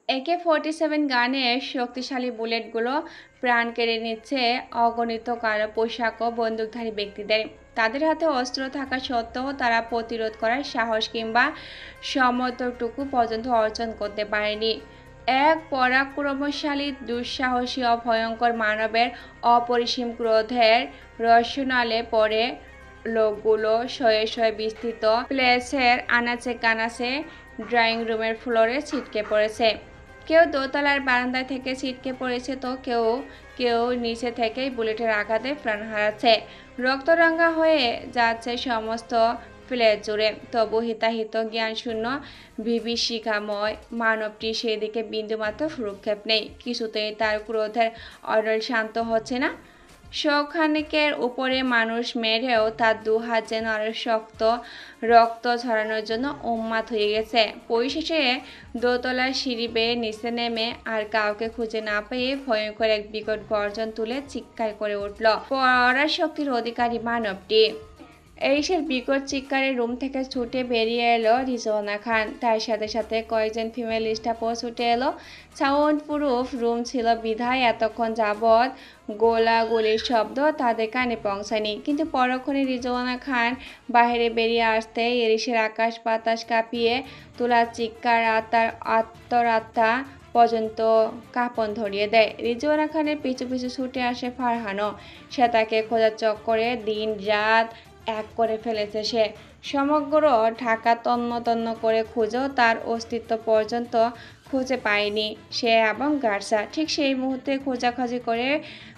AK-47 গানের শক্তিশালী বুলেটগুলো প্রাণ কেড়ে নিচ্ছে অগণিত কালো পোশাক ও বন্দুকধারী ব্যক্তিদের। তাদের হাতে অস্ত্র থাকা সত্ত্বেও তারা প্রতিরোধ করার সাহস কিংবা সমতটুকু পর্যন্ত অর্জন করতে পারেনি। এক পরাক্রমশালী, দুঃসাহসী ও ভয়ঙ্কর মানবের অপরিসীম ক্রোধের রসনালে পড়ে লোকগুলো শয়ে শয়ে বিস্তৃত প্লেসের আনাচে কানাচে, ড্রয়িং রুমের ফ্লোরে ছিটকে পড়েছে। কেউ দোতলার বারান্দায় থেকে ছিটকে পড়েছে, তো কেউ কেউ নিচে থেকেই বুলেটের আঘাতে প্রাণ হারাচ্ছে। রক্তরাঙ্গা হয়ে যাচ্ছে সমস্ত ফ্ল্যাট জুড়ে। তবু হিতাহিত জ্ঞানশূন্য বিভীষিকাময় মানবটি সেদিকে বিন্দুমাত্র ভ্রুক্ষেপ নেই। কিছুতেই তার ক্রোধের অনল শান্ত হচ্ছে না। শখানেকের উপরে মানুষ মেরেও তার দুহাত যেন আরো শক্ত, রক্ত ঝরানোর জন্য উন্মাদ হয়ে গেছে। পরিশেষে দোতলার সিঁড়ি বেয়ে নিচে নেমে আর কাউকে খুঁজে না পেয়ে ভয়ঙ্কর এক বিকট গর্জন তুলে চিৎকার করে উঠল পরাশক্তির অধিকারী মানবটি। এরিসের বিকট চিৎকারে রুম থেকে ছুটে বেরিয়ে এলো রিজওয়ানা খান। তার সাথে সাথে কয়েকজন ফিমেল স্টাফও ছুটে এলো। সাউন্ড প্রুফ রুম ছিল বিধায় এতক্ষণ যাবৎ গোলাগুলির শব্দ তাদের কানে পৌঁছায়নি। কিন্তু পরক্ষণে রিজওয়ানা খান বাইরে বেরিয়ে আসতে এরিসের আকাশ বাতাস কাঁপিয়ে তোলা চিৎকার আর তার আত্মরাত্মা পর্যন্ত কাঁপন ধরিয়ে দেয়। রিজওয়ানা খানের পিছু পিছু ছুটে আসে ফারহানও। সে তাকে খোঁজার চক্করে দিন রাত এক করে ফেলেছে। সে সমগ্র ঢাকা তন্ন তন্ন করে খুঁজেও তার অস্তিত্ব পর্যন্ত খুঁজে পায়নি সে এবং গার্সা। ঠিক সেই মুহূর্তে খোঁজাখুঁজি করে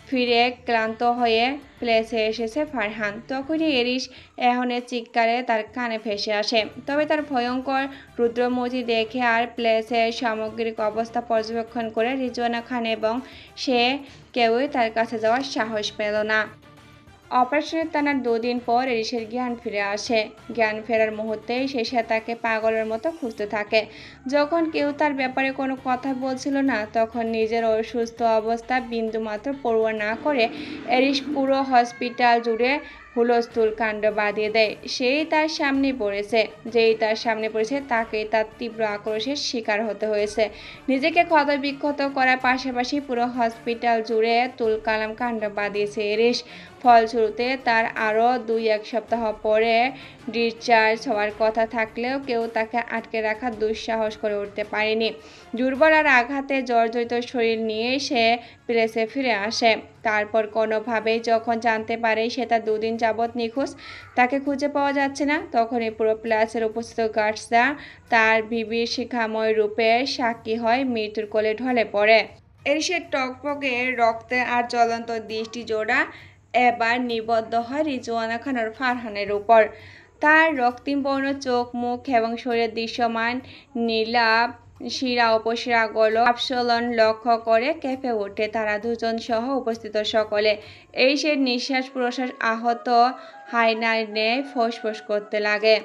ফিরে ক্লান্ত হয়ে প্লেসে এসেছে ফারহান। তখনই এরিস এহনের চিৎকারে তার কানে ভেসে আসে। তবে তার ভয়ঙ্কর রুদ্রমূর্তি দেখে আর প্লেসের সামগ্রিক অবস্থা পর্যবেক্ষণ করে রিজওয়ানা খান এবং সে কেউই তার কাছে যাওয়ার সাহস পেল না। অপারেশনের টানা 2 দিন পর এরিসের জ্ঞান ফিরে আসে। জ্ঞান ফেরার মুহূর্তেই সে তাকে পাগলের মতো খুঁজতে থাকে। যখন কেউ তার ব্যাপারে কোনো কথা বলছিল না, তখন নিজের অসুস্থ অবস্থা বিন্দুমাত্র পরোয়া না করে এরিস পুরো হসপিটাল জুড়ে হুলস্থুল কাণ্ড বাঁধিয়ে দেয়। যেই তার সামনে পড়েছে তাকেই তার তীব্র আক্রোশের শিকার হতে হয়েছে। নিজেকে ক্ষতবিক্ষত করার পাশাপাশি পুরো হসপিটাল জুড়ে তুলকালাম কাণ্ড বাঁধিয়েছে এরিস। ফলশ্রুতিতে তার আরও 2-1 সপ্তাহ পরে ডিসচার্জ হওয়ার কথা থাকলেও কেউ তাকে আটকে রাখার দুঃসাহস করে উঠতে পারেনি। দুর্বল আর আঘাতে জর্জরিত শরীর নিয়ে সে প্লেসে ফিরে আসে। তারপর কোনোভাবেই যখন জানতে পারে সে তার 2 দিন যাবৎ নিখোঁজ, তাকে খুঁজে পাওয়া যাচ্ছে না, তখনই পুরো প্লেসের উপস্থিত গার্ডসরা তার বিভীষিকাময় রূপের সাক্ষী হয়, মৃত্যুর কোলে ঢলে পড়ে। এরিসের টকবকে রক্তে আর জ্বলন্ত দৃষ্টি জোড়া এবার নিবদ্ধ হয় রিজওয়ানা খান আর ফারহানের উপর। তার রক্তিম বর্ণ চোখ, মুখ এবং শরীরের দৃশ্যমান নীলাভ শিরা উপশিরাগুলো আবসোলন লক্ষ্য করে কেঁপে ওঠে তারা দুজন সহ উপস্থিত সকলে। এরিসের নিঃশ্বাস প্রশ্বাস আহত হায়নার ন্যায় ফোঁস করতে লাগে।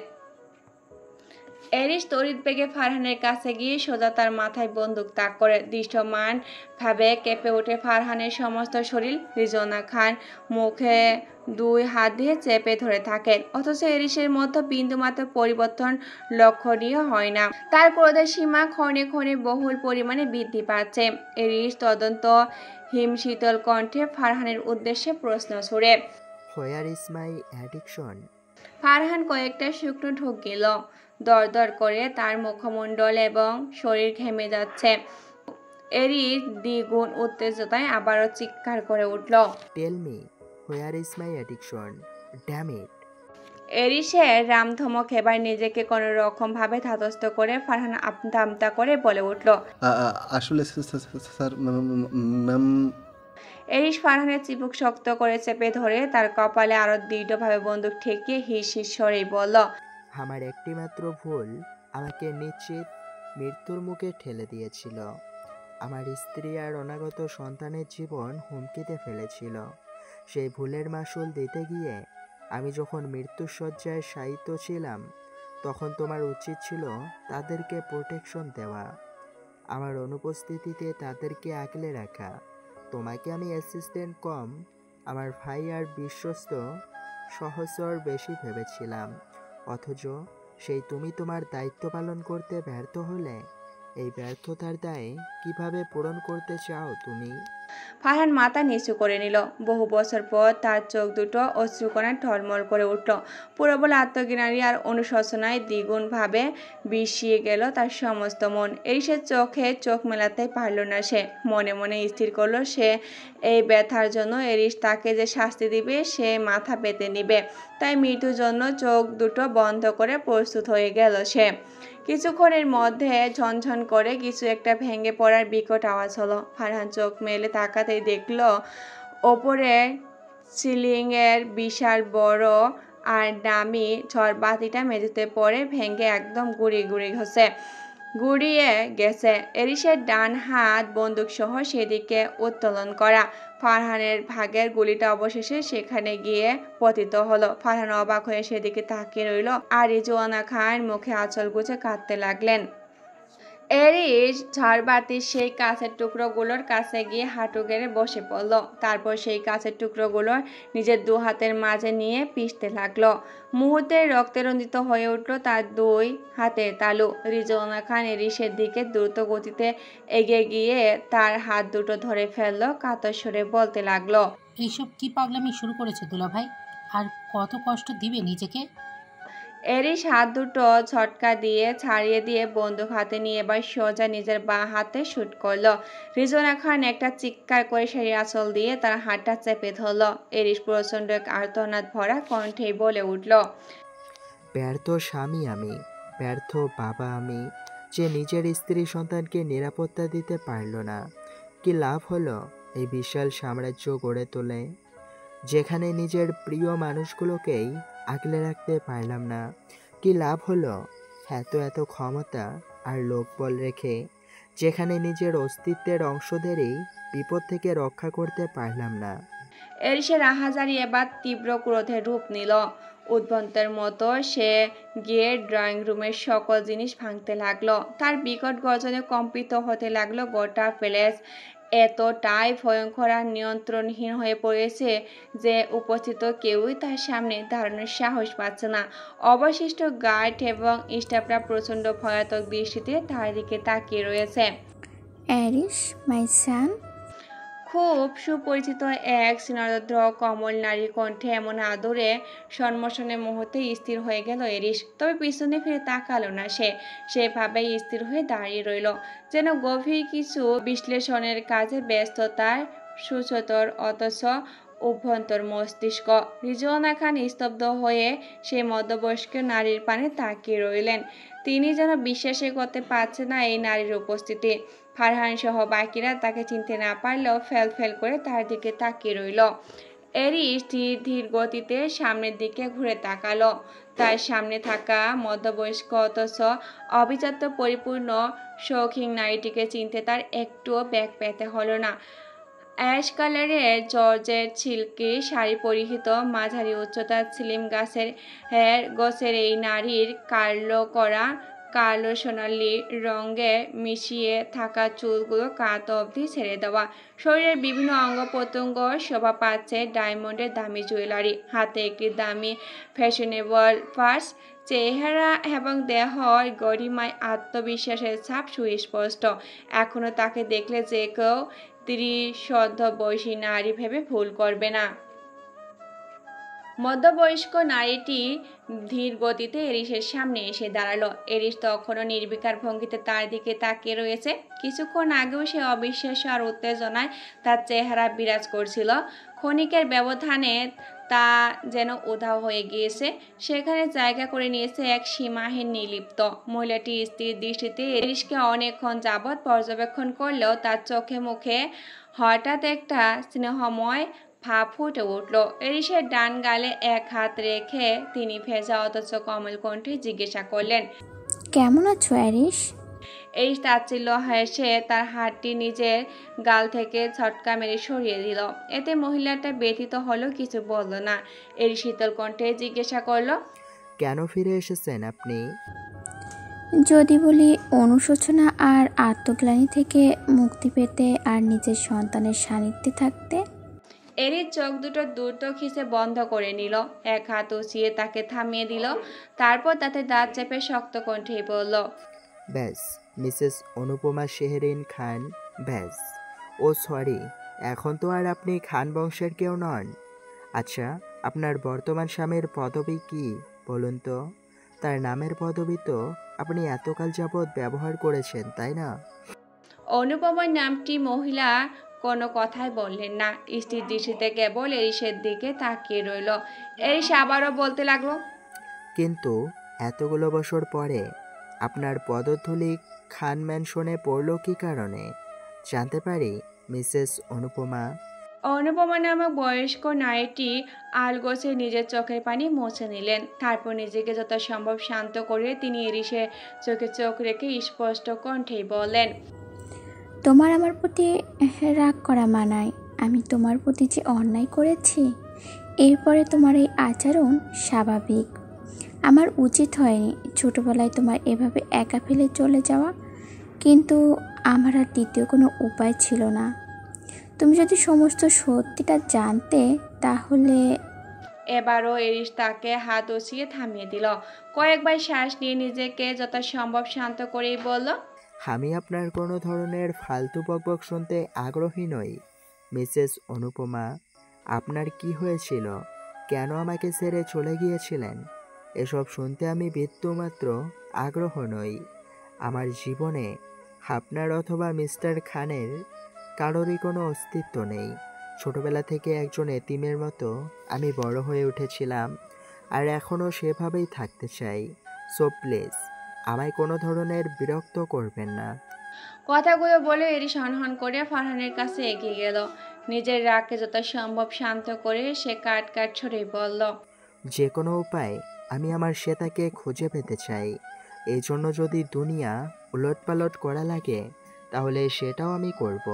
এরিস তড়িৎ বেগে ফারহানের কাছে গিয়ে সোজা তার মাথায় বন্দুক তাক করে। দৃশ্যমান ভাবে কেঁপে ওঠে ফারহানের সমস্ত শরীর। রিজওয়ানা খান মুখে 2 হাত দিয়ে চেপে ধরে থাকেন, অথচ এরিসের মধ্যে বিন্দুমাত্র পরিবর্তন লক্ষণীয় হয় না। তার ক্রোধের সীমা ক্ষণে ক্ষণে বহুল পরিমাণে বৃদ্ধি পাচ্ছে। এরিস তদন্ত হিমশীতল কণ্ঠে ফারহানের উদ্দেশ্যে প্রশ্ন ছুড়ে, হোয়ার ইজ মাই অ্যাডিকশন? ফারহান কয়েকটা শুকনো ঢোক গেল। দরদর করে তার মুখমণ্ডল এবং শরীর ঘেমে যাচ্ছে। এরিস দ্বিগুণ উত্তেজনায় আবারও চিৎকার করে উঠল, tell me, where is my addiction? Damn it! এরিসের রামধমক এবার নিজেকে কোনো রকম ভাবে ধাতস্থ করে ফারহান আমতা আমতা করে বলে উঠল, আসলে স্যার ম্যাম। এরিস ফারহানের চিবুক শক্ত করে চেপে ধরে তার কপালে আরো দৃঢ়ভাবে বন্দুক ঠেকিয়ে হিস হিস স্বরেই বলল, আমার একটিমাত্র ভুল আমাকে নিশ্চিত মৃত্যুর মুখে ঠেলে দিয়েছিল। আমার স্ত্রী আর অনাগত সন্তানের জীবন হুমকিতে ফেলেছিল। সেই ভুলের মাসুল দিতে গিয়ে আমি যখন মৃত্যুশয্যায় শায়িত ছিলাম, তখন তোমার উচিত ছিল তাদেরকে প্রোটেকশন দেওয়া, আমার অনুপস্থিতিতে তাদেরকে আগলে রাখা। তোমাকে আমি অ্যাসিস্ট্যান্ট কম আমার ভাই আর বিশ্বস্ত সহচর বেশি ভেবেছিলাম, অথচ সেই তুমি তোমার দায়িত্ব পালন করতে ব্যর্থ হলে। এই ব্যর্থতার দায় কিভাবে পূরণ করতে চাও তুমি? ফারহান মাথা নিচু করে নিল। বহু বছর পর তার চোখ দুটো অশ্রুকণায় টলমল করে উঠল। প্রবল আত্মঘৃণারী আর অনুশোচনায় দ্বিগুণভাবে বিষিয়ে গেল তার সমস্ত মন। এই সে চোখে চোখ মেলাতেই পারল না সে। মনে মনে স্থির করলো সে এই ব্যথার জন্য এরিস তাকে যে শাস্তি দিবে সে মাথা পেতে নিবে। তাই মৃত্যুর জন্য চোখ দুটো বন্ধ করে প্রস্তুত হয়ে গেল সে। কিছুক্ষণের মধ্যে ঝনঝন করে কিছু একটা ভেঙে পড়ার বিকট আওয়াজ হলো। ফারহান চোখ মেলে তাকাতেই দেখল ওপরে সিলিংয়ের বিশাল বড় আর দামি ঝড়বাতিটা মেঝেতে পড়ে ভেঙে একদম গুড়িয়ে গেছে। এরিসের ডান হাত বন্দুকসহ সেদিকে উত্তোলন করা। ফারহানের ভাগের গুলিটা অবশেষে সেখানে গিয়ে পতিত হলো। ফারহান অবাক হয়ে সেদিকে তাকিয়ে রইল আর রিজওয়ানা খান মুখে আঁচল গুজে কাঁদতে লাগলেন। এরিস ঝাড়বাতির সেই কাঁচের টুকরোগুলোর কাছে গিয়ে হাঁটু গেড়ে বসে পড়ল। তারপর সেই কাঁচের টুকরোগুলো নিজের দু হাতের মাঝে নিয়ে পিষতে লাগলো। মুহূর্তে রক্তে রঞ্জিত হয়ে উঠল তার দুই হাতের তালু। রিজওয়ানা খান এরিসের দিকে দ্রুত গতিতে এগিয়ে গিয়ে তার হাত দুটো ধরে ফেললো। কাতর সুরে বলতে লাগলো, এইসব কি পাগলামি শুরু করেছে দুলাভাই? আর কত কষ্ট দিবে নিজেকে? এরিস হাত দুটো ঝটকা দিয়ে ছাড়িয়ে দিয়ে বন্দুক হাতে নিয়ে এবার সোজা নিজের বাঁ হাতে শুট করলো। রিজওয়ানা খান একটা চিৎকার করে সেই আঁচল দিয়ে তার হাতটা চেপে ধরলো। এরিস প্রচণ্ড এক আর্তনাদ ভরা কণ্ঠে বলে উঠল, ব্যর্থ স্বামী আমি, ব্যর্থ বাবা আমি, যে নিজের স্ত্রী সন্তানকে নিরাপত্তা দিতে পারল না। কি লাভ হলো এই বিশাল সাম্রাজ্য গড়ে তোলে, যেখানে নিজের প্রিয় মানুষগুলোকেই আগলে রাখতে পারলাম না? কি লাভ হলো এত ক্ষমতা আর লোকবল রেখে, যেখানে নিজের অস্তিত্বের অংশদেরই বিপদ থেকে রক্ষা করতে পারলাম না? এরিসের আহাজারি এবার তীব্র ক্রোধের রূপ নিল। উদ্ভন্তের মতো সে গিয়ে ড্রয়িং রুমের সকল জিনিস ভাঙতে লাগলো। তার বিকট গর্জনে কম্পিত হতে লাগলো গোটা প্যালেস। এতটাই ভয়ঙ্কর আর নিয়ন্ত্রণহীন হয়ে পড়েছে যে উপস্থিত কেউই তার সামনে দাঁড়ানোর সাহস পাচ্ছে না। অবশিষ্ট গার্ড এবং স্টাফরা প্রচণ্ড ভয়াতক দৃষ্টিতে তার দিকে তাকিয়ে রয়েছে। অ্যারিস, মাই সান। খুব সুপরিচিত এক স্নিগ্ধ কমল নারী কণ্ঠে এমন আদরে সম্মোষণে মুহূর্তে স্থির হয়ে গেল এরিস। তবে পিছনে ফিরে তাকালো না সে। সেভাবেই স্থির হয়ে দাঁড়িয়ে রইল, যেন গভীর কিছু বিশ্লেষণের কাজে ব্যস্ত তার সুচতুর অথচ অভ্যন্তর মস্তিষ্ক। রিজওয়ানা খান স্তব্ধ হয়ে সেই মধ্যবয়স্ক নারীর পানে তাকিয়ে রইলেন। তিনি যেন বিশ্বাসই করতে পারছেন না এই নারীর উপস্থিতি। ফারহান সহ বাকিরা তাকে চিনতে না পারলেও ফেল করে তার দিকে তাকিয়ে রইল। এরিস ধীর গতিতে সামনের দিকে ঘুরে তাকালো। তার সামনে থাকা মধ্যবয়স্ক অথচ অভিজাত্য পরিপূর্ণ শৌখিন নারীটিকে চিনতে তার একটুও ব্যাগ পেতে হলো না। অ্যাশ কালারের জর্জেট সিল্কি শাড়ি পরিহিত, মাঝারি উচ্চতার সিলিম গোছের এই নারীর কালো সোনালি রঙে মিশিয়ে থাকা চুলগুলো কাঁধ অবধি ছেড়ে দেওয়া। শরীরের বিভিন্ন অঙ্গ প্রত্যঙ্গ শোভা পাচ্ছে ডায়মন্ডের দামি জুয়েলারি। হাতে একটি দামি ফ্যাশনেবল পার্স। চেহারা এবং দেহর গরিমায় আত্মবিশ্বাসের ছাপ সুস্পষ্ট। এখনও তাকে দেখলে যে কেউ 30 বয়সী নারী ভেবে ভুল করবে না। মধ্যবয়স্ক নারীটি ধীর গতিতে এরিসের সামনে এসে দাঁড়ালো। এরিস তখনও নির্বিকার ভঙ্গিতে তার দিকে তাকিয়ে রয়েছে। কিছুক্ষণ আগেও সে অবিশ্বাস্য আর উত্তেজনায় তার চেহারা বিরাজ করছিল। ক্ষণিকের ব্যবধানে তা যেন উধাও হয়ে গিয়েছে। সেখানে জায়গা করে নিয়েছে এক সীমাহীন নির্লিপ্ত। মহিলাটি স্থির দৃষ্টিতে এরিসকে অনেকক্ষণ যাবৎ পর্যবেক্ষণ করলেও তার চোখে মুখে হঠাৎ একটা স্নেহময় ভাব ফুটে উঠল। এরিসের ডান গালে এক হাত রেখে তিনি ভেজা অথচ কোমল কণ্ঠে জিজ্ঞাসা করলেন, কেমন আছো অ্যারিস? এরিস তাচ্ছিল্য হেসে তার হাতটি নিজের গাল থেকে ঝটকা মেরে সরিয়ে দিল। এতে মহিলাটা ব্যথিত হলো, কিছু বলল না। এরিস শীতল কণ্ঠে জিজ্ঞাসা করলো, কেন ফিরে এসেছেন আপনি? যদি বলি অনুশোচনা আর আত্মগ্লানি থেকে মুক্তি পেতে আর নিজের সন্তানের সান্নিধ্যে থাকতে। এরিস চোখ দুটো দ্রুত খিসে বন্ধ করে নিল। এক হাত উঁচিয়ে তাকে থামিয়ে দিল। তারপর তাতে দাঁত চেপে শক্ত কণ্ঠেই বলল, ব্যাস, মিসেস অনুপমা শেহরিন খান। ব্যাস। ও সরি, এখন তো আর আপনি খান বংশের কেউ নন। আচ্ছা, আপনার বর্তমান স্বামীর পদবি কি বলুন তো? তার নামের পদবি তো আপনি এতকাল যাবৎ ব্যবহার করেছেন, তাই না? অনুপমার নামটি মহিলা কোনো কথাই বললেন না। স্ত্রীর দৃষ্টিতে কেবল এরিসের দিকে তাকিয়ে রইল। এরিস আবারও বলতে লাগলো, কিন্তু এতগুলো বছর পরে আপনার পদধূলি খান ম্যানশনে পড়ল কী কারণে জানতে পারি, মিসেস অনুপমা? অনুপমা নামক বয়স্ক নারীটি আলগোছে নিজের চোখের পানি মুছে নিলেন। তারপর নিজেকে যত সম্ভব শান্ত করে তিনি এরিসের চোখে চোখ রেখে স্পষ্ট কণ্ঠেই বললেন, তোমার আমার প্রতি রাগ করা মানায়। আমি তোমার প্রতি যে অন্যায় করেছি, এরপরে তোমার এই আচরণ স্বাভাবিক। আমার উচিত হয়নি ছোটবেলায় তোমার এভাবে একা ফেলে চলে যাওয়া, কিন্তু আমার আর দ্বিতীয় কোনো উপায় ছিল না। তুমি যদি সমস্ত সত্যিটা জানতে তাহলে। এবারও এরিস তাকে হাত উঁচিয়ে থামিয়ে দিল। কয়েকবার শ্বাস নিয়ে নিজেকে যত সম্ভব শান্ত করেই বলল, আমি আপনার কোনো ধরনের ফালতু বকবক শুনতে আগ্রহী নই, মিসেস অনুপমা। আপনার কি হয়েছিল? কেন আমাকে ছেড়ে চলে গিয়েছিলেন? এসব শুনতে আমি বিন্দুমাত্র আগ্রহ নই। আমার জীবনে আপনার অথবা মিস্টার খানের কারোরই কোনো অস্তিত্ব নেই। ছোটবেলা থেকে একজন এতিমের মতো আমি বড় হয়ে উঠেছিলাম, আর এখনও সেভাবেই থাকতে চাই। সো প্লিজ আমায় কোনো ধরনের বিরক্ত করবেন না। কথাগুলো বলে এরিস হনহন করে ফারহানের কাছে এগিয়ে গেল। নিজের রাগকে যত সম্ভব শান্ত করে সে কাট কাট ছড়ে বলল, যে কোনো উপায় আমি আমার শ্বেতাকে খুঁজে পেতে চাই। এই জন্য যদি দুনিয়া উলটপালট করা লাগে তাহলে সেটাও আমি করব,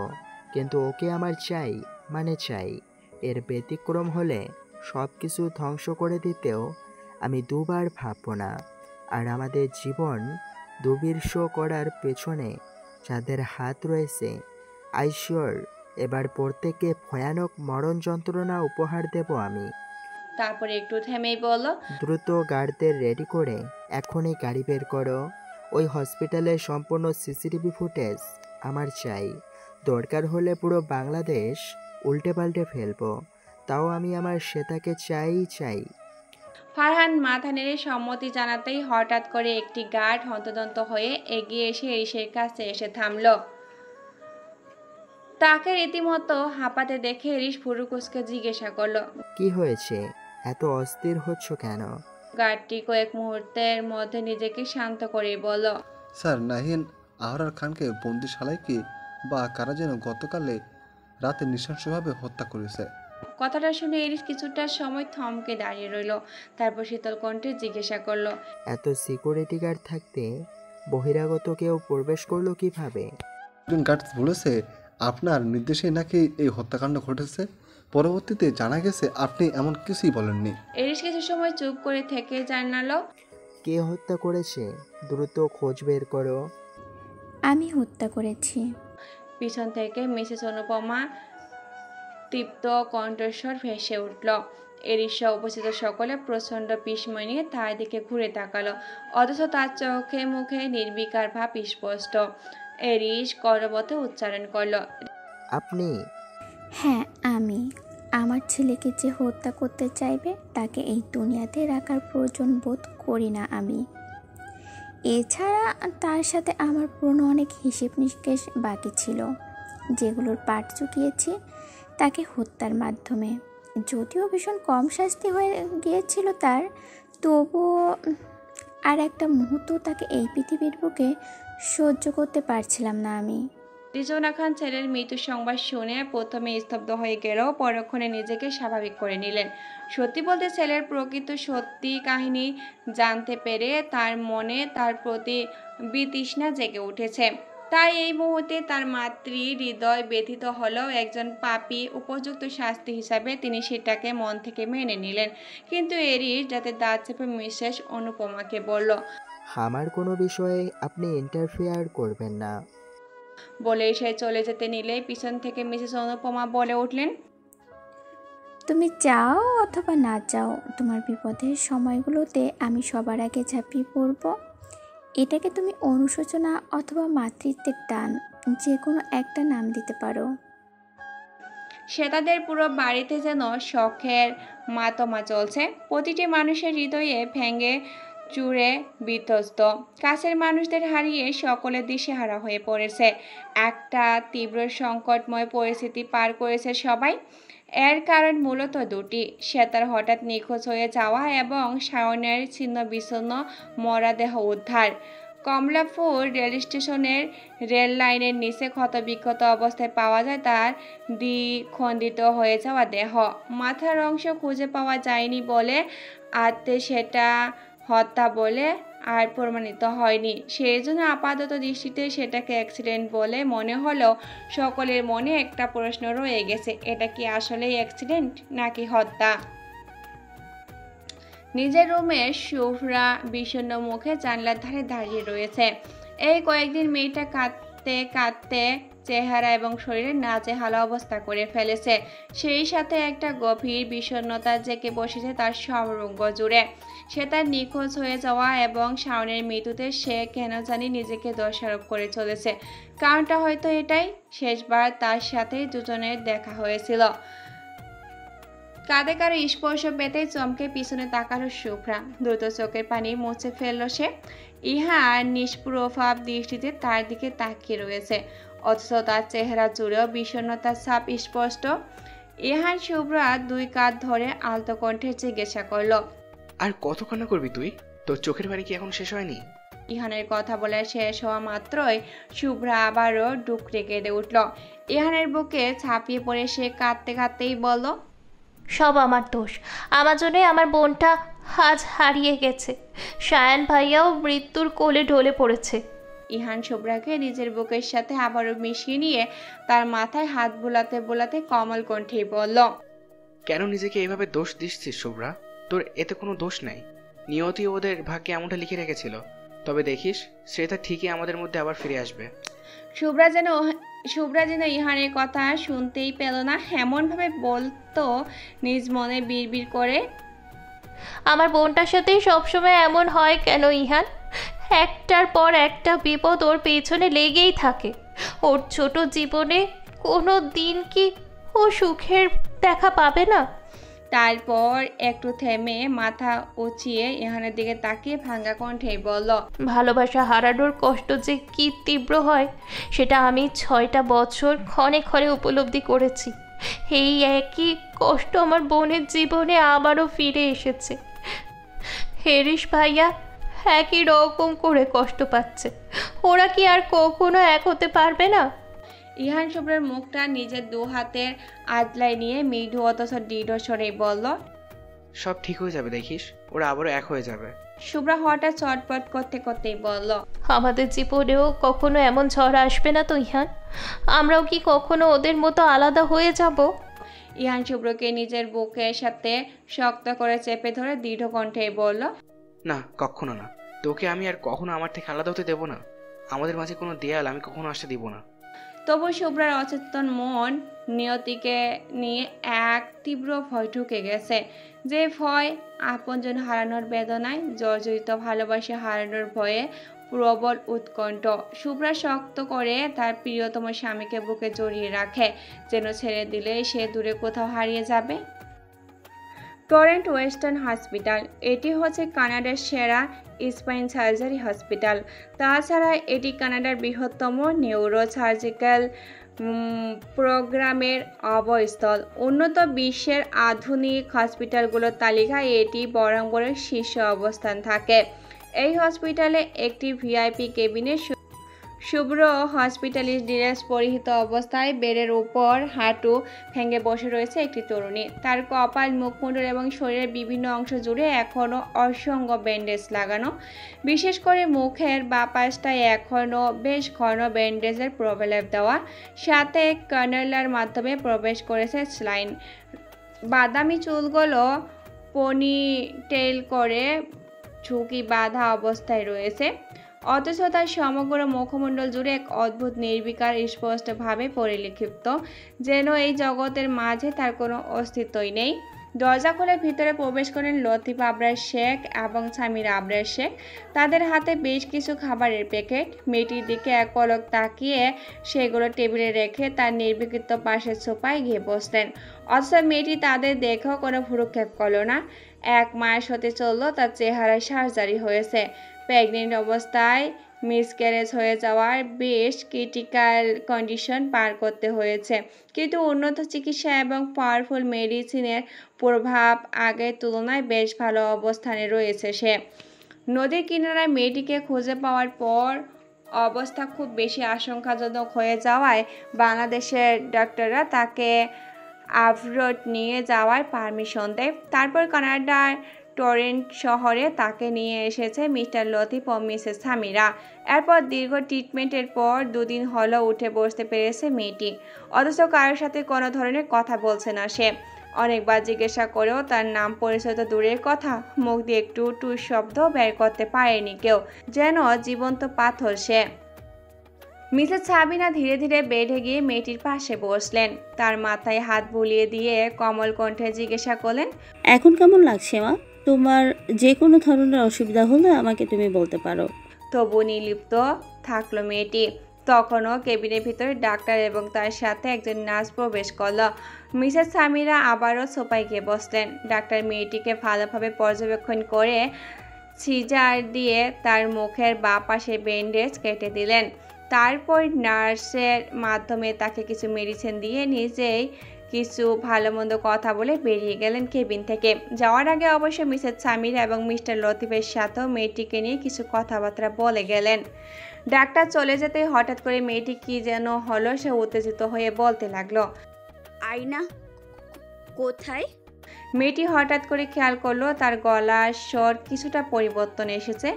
কিন্তু ওকে আমার চাই, মানে চাই। এর ব্যতিক্রম হলে সব কিছু ধ্বংস করে দিতেও আমি দুবার ভাবব না। আর আমাদের জীবন দুর্বিষহ করার পেছনে যাদের হাত রয়েছে, আইশিওর এবার প্রত্যেককে ভয়ানক মরণ যন্ত্রণা উপহার দেব আমি। তারপরে একটু থেমেই বলল, দ্রুত গার্ডদের রেডি করে এখনই গাড়ি বের করো। ওই হসপিটালের সম্পূর্ণ সিসিটিভি ফুটেজ আমার চাই। দরকার হলে পুরো বাংলাদেশ উল্টে পাল্টে ফেলবো, তাও আমি আমার শ্বেতাকে চাই। ফারহান মাথা নেড়ে সম্মতি জানাতেই হঠাৎ করে একটি গার্ড হন্তদন্ত হয়ে এগিয়ে এসে এরিসের কাছে এসে থামল। তাকে রীতিমতো হাঁপাতে দেখে এরিস ভুরু কুঁচকে জিজ্ঞাসা করলো, কি হয়েছে? এত অস্থির হচ্ছ কেন? গার্ডটি কয়েক মুহূর্তের মধ্যে নিজেকে শান্ত করে বলল, স্যার, নাহিন আহরার খানকে বন্দিশালায় কি বা কারা যেন গতকালে রাতে নৃশংসভাবে হত্যা করেছে। কথাটা শুনে এরিস কিছুটা সময় থমকে দাঁড়িয়ে রইল। তারপর শীতল কণ্ঠে জিজ্ঞাসা করলো, এত সিকিউরিটি গার্ড থাকতে বহিরাগত কেউ প্রবেশ করলো কিভাবে? একজন গার্ড বলেছে আপনার নির্দেশেই নাকি এই হত্যাকাণ্ড ঘটেছে। পরবর্তীতে জানা গেছে আপনি এমন কিছুই বলেননি। এরিস কিছু সময় চুপ করে থেকে জানালো, কে হত্যা করেছে? দ্রুত খোঁজ বের করো। আমি হত্যা করেছি। পিছন থেকে মিসেস অনুপমা তৃপ্ত কণ্ঠস্বর ভেসে উঠল। এরিস সহ উপস্থিত সকলে প্রচণ্ড বিস্ময় নিয়ে তার দিকে ঘুরে তাকালো, অথচ তার চোখে মুখে নির্বিকার ভাব স্পষ্ট। এরিস করবতে উচ্চারণ করলো, আপনি? হ্যাঁ, আমি। আমার ছেলেকে যে হত্যা করতে চাইবে তাকে এই দুনিয়াতে রাখার প্রয়োজন বোধ করি না আমি। এছাড়া তার সাথে আমার পুরনো অনেক হিসেব নিকেশ বাকি ছিল, যেগুলোর পাট চুকিয়েছি তাকে হত্যার মাধ্যমে। যদিও ভীষণ কম শাস্তি হয়ে গিয়েছিল তার, তবুও আর একটা মুহূর্ত তাকে এই পৃথিবীর বুকে সহ্য করতে পারছিলাম না আমি। রিজওয়ানা খান ছেলের মৃত্যুর সংবাদ শুনে প্রথমে স্তব্ধ হয়ে গেলেও পরক্ষণে নিজেকে স্বাভাবিক করে নিলেন। সত্যি বলতে ছেলের প্রকৃত সত্যি কাহিনী জানতে পেরে তার মনে তার প্রতি বিতৃষ্ণা জেগে উঠেছে। তাই এই মুহূর্তে তার মাতৃ হৃদয় ব্যথিত হলেও একজন পাপী উপযুক্ত শাস্তি হিসাবে তিনি সেটাকে মন থেকে মেনে নিলেন। কিন্তু এরিস যাতে দাঁত চেপে মিসেস অনুপমাকে বলল, আমার কোনো বিষয়ে আপনি ইন্টারফেয়ার করবেন না। বলে সে চলে যেতে নিলে পিছন থেকে মিসেস অনুপমা বলে উঠলেন, তুমি চাও অথবা না চাও, তোমার বিপদের সময়গুলোতে আমি সবার আগে ঝাঁপিয়ে পড়ব। এটাকে তুমি অনুশোচনা অথবা মাতৃত্বের টান, যে কোনো একটা নাম দিতে পারো। শ্বেতাদের পুরো বাড়িতে যেন শখের মাতমা চলছে। প্রতিটি মানুষের হৃদয়ে ভেঙে চুরে বিধ্বস্ত। কাছের মানুষদের হারিয়ে সকলের দিশেহারা হয়ে পড়েছে। একটা তীব্র সংকটময় পরিস্থিতি পার করেছে সবাই। এর কারণ মূলত দুটি: শ্বেতার হঠাৎ নিখোঁজ হয়ে যাওয়া এবং সায়নের ছিন্ন বিচ্ছিন্ন মরদেহ উদ্ধার। কমলাপুর রেল স্টেশনের রেল লাইনের নিচে ক্ষতবিক্ষত অবস্থায় পাওয়া যায় তার দ্বিখণ্ডিত হয়ে যাওয়া দেহ। মাথার অংশ খুঁজে পাওয়া যায়নি বলে আদতে সেটা হত্যা বলে আর প্রমাণিত হয়নি। সেই জন্য আপাতত দৃষ্টিতে সেটাকে অ্যাক্সিডেন্ট বলে মনে হলেও সকলের মনে একটা প্রশ্ন রয়ে গেছে, এটা কি আসলেই অ্যাক্সিডেন্ট নাকি হত্যা? নিজের রুমে শুভ্রা বিষণ্ণ মুখে জানলার ধারে দাঁড়িয়ে রয়েছে। এই কয়েকদিন মেয়েটা কাঁদতে কাঁদতে চেহারা এবং শরীরের নাজেহাল অবস্থা করে ফেলেছে। সেই সাথে একটা গভীর বিষণ্ণতা জেঁকে বসেছে তার সর্বাঙ্গ জুড়ে। সে তার নিখোঁজ হয়ে যাওয়া এবং শাওনের মৃত্যুতে সে কেন জানি নিজেকে দোষারোপ করে চলেছে। কারণটা হয়তো এটাই, শেষবার তার সাথে দুজনের দেখা হয়েছিল। কাঁধে কারো স্পর্শ পেতেই চমকে পিছনে তাকালো শুভ্রা। দ্রুত চোখের পানি মুছে ফেলল সে। ইহার নিষ্প্রভাব দৃষ্টিতে তার দিকে তাকিয়ে রয়েছে, অথচ তার চেহারা জুড়েও বিষণ্ণতার ছাপ স্পষ্ট। ইহান শুভ্রা দুই কাঁধ ধরে আলতো কণ্ঠে জিজ্ঞাসা করল, আর কতক্ষণ করবি তুই? তোর চোখের পানি কি এখন শেষ হয়নি? ইহানের কথা বলে শেষ হওয়া মাত্রই শুভ্রা আবারও ডুকরে কেঁদে উঠল। ইহানের বুকে ছাপিয়ে পড়ে সে কাঁদতে কাঁদতেই বলল, সব আমার দোষ। আমার জন্যই আমার বোনটা আজ হারিয়ে গেছে। সায়ান ভাইয়াও মৃত্যুর কোলে ঢলে পড়েছে। ইহান শুভ্রাকে নিজের বুকের সাথে আবারও মিশিয়ে নিয়ে তার মাথায় হাত বোলাতে বোলাতে কোমল কণ্ঠেই বলল, কেন নিজেকে এইভাবে দোষ দিচ্ছিস শুভ্রা? তোর এতে কোনো দোষ নাই। নিয়তি ওদের ভাগ্যে এমনটা লিখে রেখেছিল। তবে দেখিস, সেটা ঠিকই আমাদের মধ্যে আবার ফিরে আসবে। শুভ্রা যেন ইহানের কথা শুনতেই পেল না, এমনভাবে বলতো নিজ মনে বিড়বিড় করে, আমার বোনটার সাথেই সবসময় এমন হয় কেন ইহান? একটার পর একটা বিপদ ওর পেছনে লেগেই থাকে। ওর ছোট জীবনে কোনো দিন কি ও সুখের দেখা পাবে না? তারপর একটু থেমে মাথা উঁচিয়ে ইহানের দিকে তাকিয়ে ভাঙা কণ্ঠেই বলল, ভালোবাসা হারানোর কষ্ট যে কি তীব্র হয় সেটা আমি 6টা বছর ক্ষণে ক্ষণে উপলব্ধি করেছি। এই একই কষ্ট আমার বোনের জীবনে আবারও ফিরে এসেছে। হেরিস ভাইয়া একই রকম করে কষ্ট পাচ্ছে। ওরা কি আর কখনো এক হতে পারবে না? ইহান শুভ্রার মুখটা নিজের দু হাতের আদলায় নিয়ে মৃদু অথচ দৃঢ় স্বরে বলল, সব ঠিক হয়ে যাবে, দেখিস ওরা আবারও এক হয়ে যাবে। শুভ্রা হঠাৎ চটপট করতে করতেই বলল, আমাদের জীবনেও কখনো এমন ঝড় আসবে না তো ইহান? আমরাও কি কখনো ওদের মতো আলাদা হয়ে যাব? ইহান শুভ্রকে নিজের বুকের সাথে শক্ত করে চেপে ধরে দৃঢ় কণ্ঠে বলল, না, কখনো না। তোকে আমি আর কখনো আমার থেকে আলাদা হতে দেবো না। আমাদের মাঝে কোনো দেয়াল আমি কখনো আসতে দিব না। তবু শুভ্রার অচেতন মন নিয়তিকে নিয়ে এক তীব্র ভয় ঢুকে গেছে। যে ভয় আপনজন হারানোর বেদনায়, জর্জরিত ভালোবাসা হারানোর ভয়ে প্রবল উৎকণ্ঠ। শুভ্রা শক্ত করে তার প্রিয়তম স্বামীকে বুকে জড়িয়ে রাখে, যেন ছেড়ে দিলে সে দূরে কোথাও হারিয়ে যাবে। টরেন্ট ওয়েস্টার্ন হসপিটাল, এটি হচ্ছে কানাডার সেরা স্পাইন সার্জারি হসপিটাল। তাছাড়া এটি কানাডার বৃহত্তম নিউরো সার্জিক্যাল প্রোগ্রামের অবস্থল। উন্নত বিশ্বের আধুনিক হসপিটালগুলোর তালিকায় এটি বরাবরের শীর্ষ অবস্থান থাকে। এই হসপিটালে একটি ভিআইপি কেবিনে শুভ্র হসপিটালিস্ট ড্রেস পরিহিত অবস্থায় বেডের উপর হাঁটু ভেঙে বসে রয়েছে একটি তরুণী। তার কপাল, মুখমণ্ডল এবং শরীরের বিভিন্ন অংশ জুড়ে এখনও অসংখ্য ব্যান্ডেজ লাগানো। বিশেষ করে মুখের বাঁ পাশটায় এখনও বেশ ঘন ব্যান্ডেজের প্রলেপ দেওয়া, সাথে কানেলার মাধ্যমে প্রবেশ করেছে স্লাইন। বাদামি চুলগুলো পনিটেইল করে ঝুঁকি বাঁধা অবস্থায় রয়েছে, অথচ তার সমগ্র মুখমণ্ডল জুড়ে এক অদ্ভুত নির্বিকার স্পষ্টভাবে পরিলক্ষিত, যেন এই জগতের মাঝে তার কোনো অস্তিত্বই নেই। দরজা খুলে ভিতরে প্রবেশ করেন লতিফ আবরার শেখ এবং সামিরা আবরার শেখ। তাদের হাতে বেশ কিছু খাবারের প্যাকেট। মেয়েটির দিকে এক পলক তাকিয়ে সেগুলো টেবিলে রেখে তার নির্বিকৃত পাশের সোফায় গিয়ে বসলেন। অথচ মেয়েটি তাদের দেখেও কোনো ভ্রুক্ষেপ করলো না। 1 মাস হতে চললো তার চেহারায় সার্জারি হয়েছে। প্রেগনেন্ট অবস্থায় মিসক্যারেজ হয়ে যাওয়ার বেশ ক্রিটিক্যাল কন্ডিশন পার করতে হয়েছে, কিন্তু উন্নত চিকিৎসা এবং পাওয়ারফুল মেডিসিনের প্রভাব আগের তুলনায় বেশ ভালো অবস্থানে রয়েছে সে। নদীর কিনারায় মেয়েটিকে খুঁজে পাওয়ার পর অবস্থা খুব বেশি আশঙ্কাজনক হয়ে যাওয়ায় বাংলাদেশের ডাক্তাররা তাকে আভরোড নিয়ে যাওয়ার পারমিশন দেয়। তারপর কানাডার টরেন্ট শহরে তাকে নিয়ে এসেছে মিস্টার লতিফ ও মিসেস সামিরা। এরপর দীর্ঘ ট্রিটমেন্টের পর 2 দিন হলো উঠে বসতে পেরেছে মেয়েটি। অথচ কারোর সাথে কোনো ধরনের কথা বলছে না সে। অনেকবার জিজ্ঞাসা করেও তার নাম পরিচয় তো দূরের কথা, মুখ দিয়ে একটু টুর শব্দ বের করতে পারেনি কেউ, যেন জীবন্ত পাথর সে। মিসেস সাবিনা ধীরে ধীরে বেডে গিয়ে মেয়েটির পাশে বসলেন। তার মাথায় হাত বুলিয়ে দিয়ে কোমল কণ্ঠে জিজ্ঞাসা করলেন, এখন কেমন লাগছে মা? তোমার যে কোনো ধরনের অসুবিধা হলে আমাকে তুমি বলতে পারো। তবু নির্লিপ্ত থাকলো মেয়েটি। তখনও কেবিনের ভিতরে ডাক্তার এবং তার সাথে একজন নার্স প্রবেশ করল। মিসেস সামিরা আবারও সোফায় গিয়ে বসলেন। ডাক্তার মেয়েটিকে ভালোভাবে পর্যবেক্ষণ করে সিজার দিয়ে তার মুখের বাঁ পাশে ব্যান্ডেজ কেটে দিলেন। তারপর নার্সের মাধ্যমে তাকে কিছু মেডিসিন দিয়ে নিজেই কিছু ভালো মন্দ কথা বলে বেরিয়ে গেলেন কেবিন থেকে। যাওয়ার আগে অবশ্য মিসেস সামিরা এবং মিস্টার লতিফের সাথেও মেয়েটিকে নিয়ে কিছু কথাবার্তা বলে গেলেন। ডাক্তার চলে যেতে হঠাৎ করে মেয়েটি কি যেন হলো সে উত্তেজিত হয়ে বলতে লাগলো, আয়না কোথায়? মেয়েটি হঠাৎ করে খেয়াল করলো তার গলার স্বর কিছুটা পরিবর্তন এসেছে।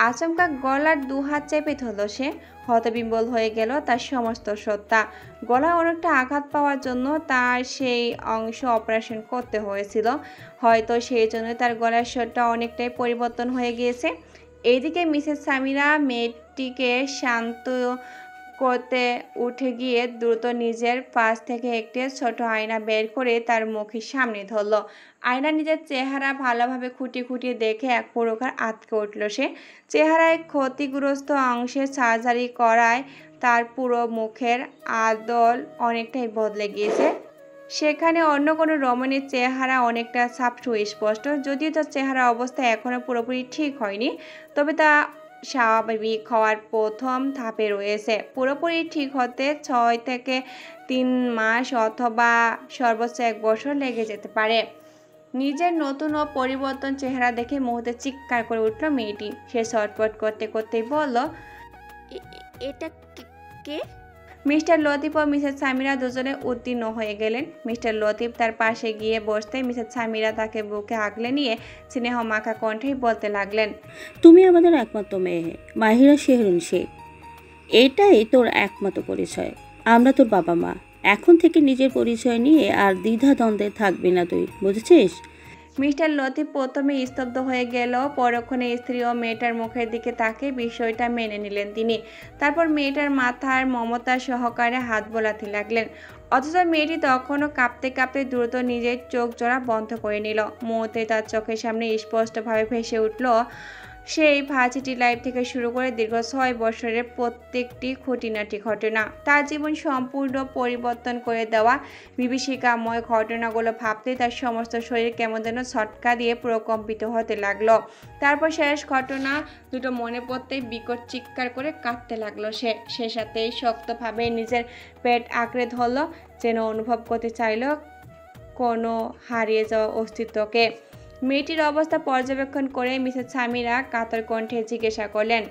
আচমকা গলার 2 হাত চেপে ধরল সে। হতবিম্বল হয়ে গেল তার সমস্ত সত্তা। গলায় অনেকটা আঘাত পাওয়ার জন্য তার সেই অংশ অপারেশন করতে হয়েছিল। হয়তো সেই জন্য তার গলার স্বরটা অনেকটাই পরিবর্তন হয়ে গিয়েছে। এইদিকে মিসেস সামিরা মেয়েটিকে শান্ত করতে উঠে গিয়ে দ্রুত নিজের পাশ থেকে একটি ছোট আয়না বের করে তার মুখের সামনে ধরল। আয়না নিজের চেহারা ভালোভাবে খুঁটিয়ে খুঁটিয়ে দেখে এক প্রকার আঁতকে উঠল সে। চেহারায় ক্ষতিগ্রস্ত অংশে সার্জারি করায় তার পুরো মুখের আদল অনেকটাই বদলে গিয়েছে। সেখানে অন্য কোনো রমণীর চেহারা অনেকটা সাপ সুস্পষ্ট। যদিও তার চেহারা অবস্থা এখনও পুরোপুরি ঠিক হয়নি, তবে তা স্বাভাবিক হওয়ার প্রথম ধাপে রয়েছে। পুরোপুরি ঠিক হতে 6 থেকে 3 মাস অথবা সর্বোচ্চ 1 বছর লেগে যেতে পারে। নিজের নতুন ও পরিবর্তন চেহারা দেখে মুহূর্তে চিৎকার করে উঠল মেয়েটি। সে ছটফট করতে করতেই বলল, এটা কে? মিস্টার লতিফ ও মিসেস সামিরা দুজনে উত্তীর্ণ হয়ে গেলেন। মিস্টার লতিফ তার পাশে গিয়ে বসতে মিসেস সামিরা তাকে বুকে আগলে নিয়ে স্নেহ মাখা কণ্ঠেই বলতে লাগলেন, তুমি আমাদের একমাত্র মেয়ে, মাহিরা শেহরুন শেখ। এটাই তোর একমাত্র পরিচয়। আমরা তোর বাবা মা। এখন থেকে নিজের পরিচয় নিয়ে আর দ্বিধাদ্বন্দ্বে থাকবি না তুই, বুঝেছিস? মিস্টার লতিফ প্রথমে স্তব্ধ হয়ে গেল। পরক্ষণে স্ত্রী ও মেয়েটার মুখের দিকে তাকে বিষয়টা মেনে নিলেন তিনি। তারপর মেয়েটার মাথার মমতা সহকারে হাত বোলাতে লাগলেন। অথচ মেয়েটি তখনও কাঁপতে কাঁপতে দ্রুত নিজের চোখ জোড়া বন্ধ করে নিল। মুহূর্তে তার চোখের সামনে স্পষ্টভাবে ভেসে উঠল সেই ভার্সিটি লাইফ থেকে শুরু করে দীর্ঘ 6 বছরের প্রত্যেকটি খুঁটিনাটি ঘটনা। তার জীবন সম্পূর্ণ পরিবর্তন করে দেওয়া বিভীষিকাময় ঘটনাগুলো ভাবতে তার সমস্ত শরীর কেমন যেন ছটকা দিয়ে প্রকম্পিত হতে লাগলো। তারপর শেষ ঘটনা দুটো মনে পড়তেই বিকট চিৎকার করে কাঁদতে লাগলো সে সাথেই শক্তভাবে নিজের পেট আঁকড়ে ধরল, যেন অনুভব করতে চাইল কোনো হারিয়ে যাওয়া অস্তিত্বকে। মেয়েটির অবস্থা পর্যবেক্ষণ করে মিসেস সামিরা কাতর কণ্ঠে জিজ্ঞাসা করলেন,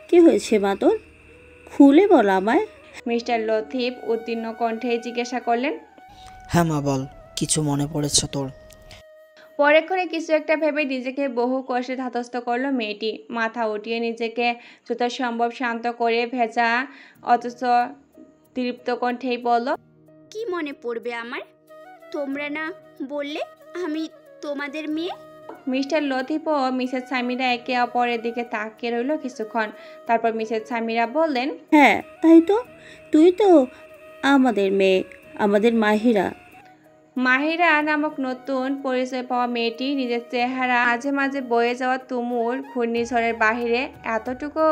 কি হয়েছে মা তোর? খুলে বল আমায়। মিস্টার লতিফ উত্তীর্ণ কণ্ঠে জিজ্ঞাসা করলেন, হ্যাঁ মা বল, কিছু মনে পড়েছে তোর? পরেক্ষণে কিছু একটা ভেবে নিজেকে বহু কষ্টে ধাতস্থ করলো মেয়েটি। মাথা উঠিয়ে নিজেকে যথাসম্ভব শান্ত করে ভেজা অথচ তৃপ্ত কণ্ঠেই বলল, কি মনে পড়বে আমার? তোমরা না বললে আমি তোমাদের মেয়ে? মিস্টার লতিফ ও মিসেস সামিরা একে অপরের দিকে তাকিয়ে রইল কিছুক্ষণ। তারপর মিসেস সামিরা বললেন, হ্যাঁ তাই তো, তুই তো আমাদের মেয়ে, আমাদের মাহিরা। মাহিরা নামক নতুন পরিচয় পাওয়া মেয়েটি নিজের চেহারা মাঝে মাঝে বয়ে যাওয়া তুমুল ঘূর্ণিঝড়ের বাহিরে এতটুকু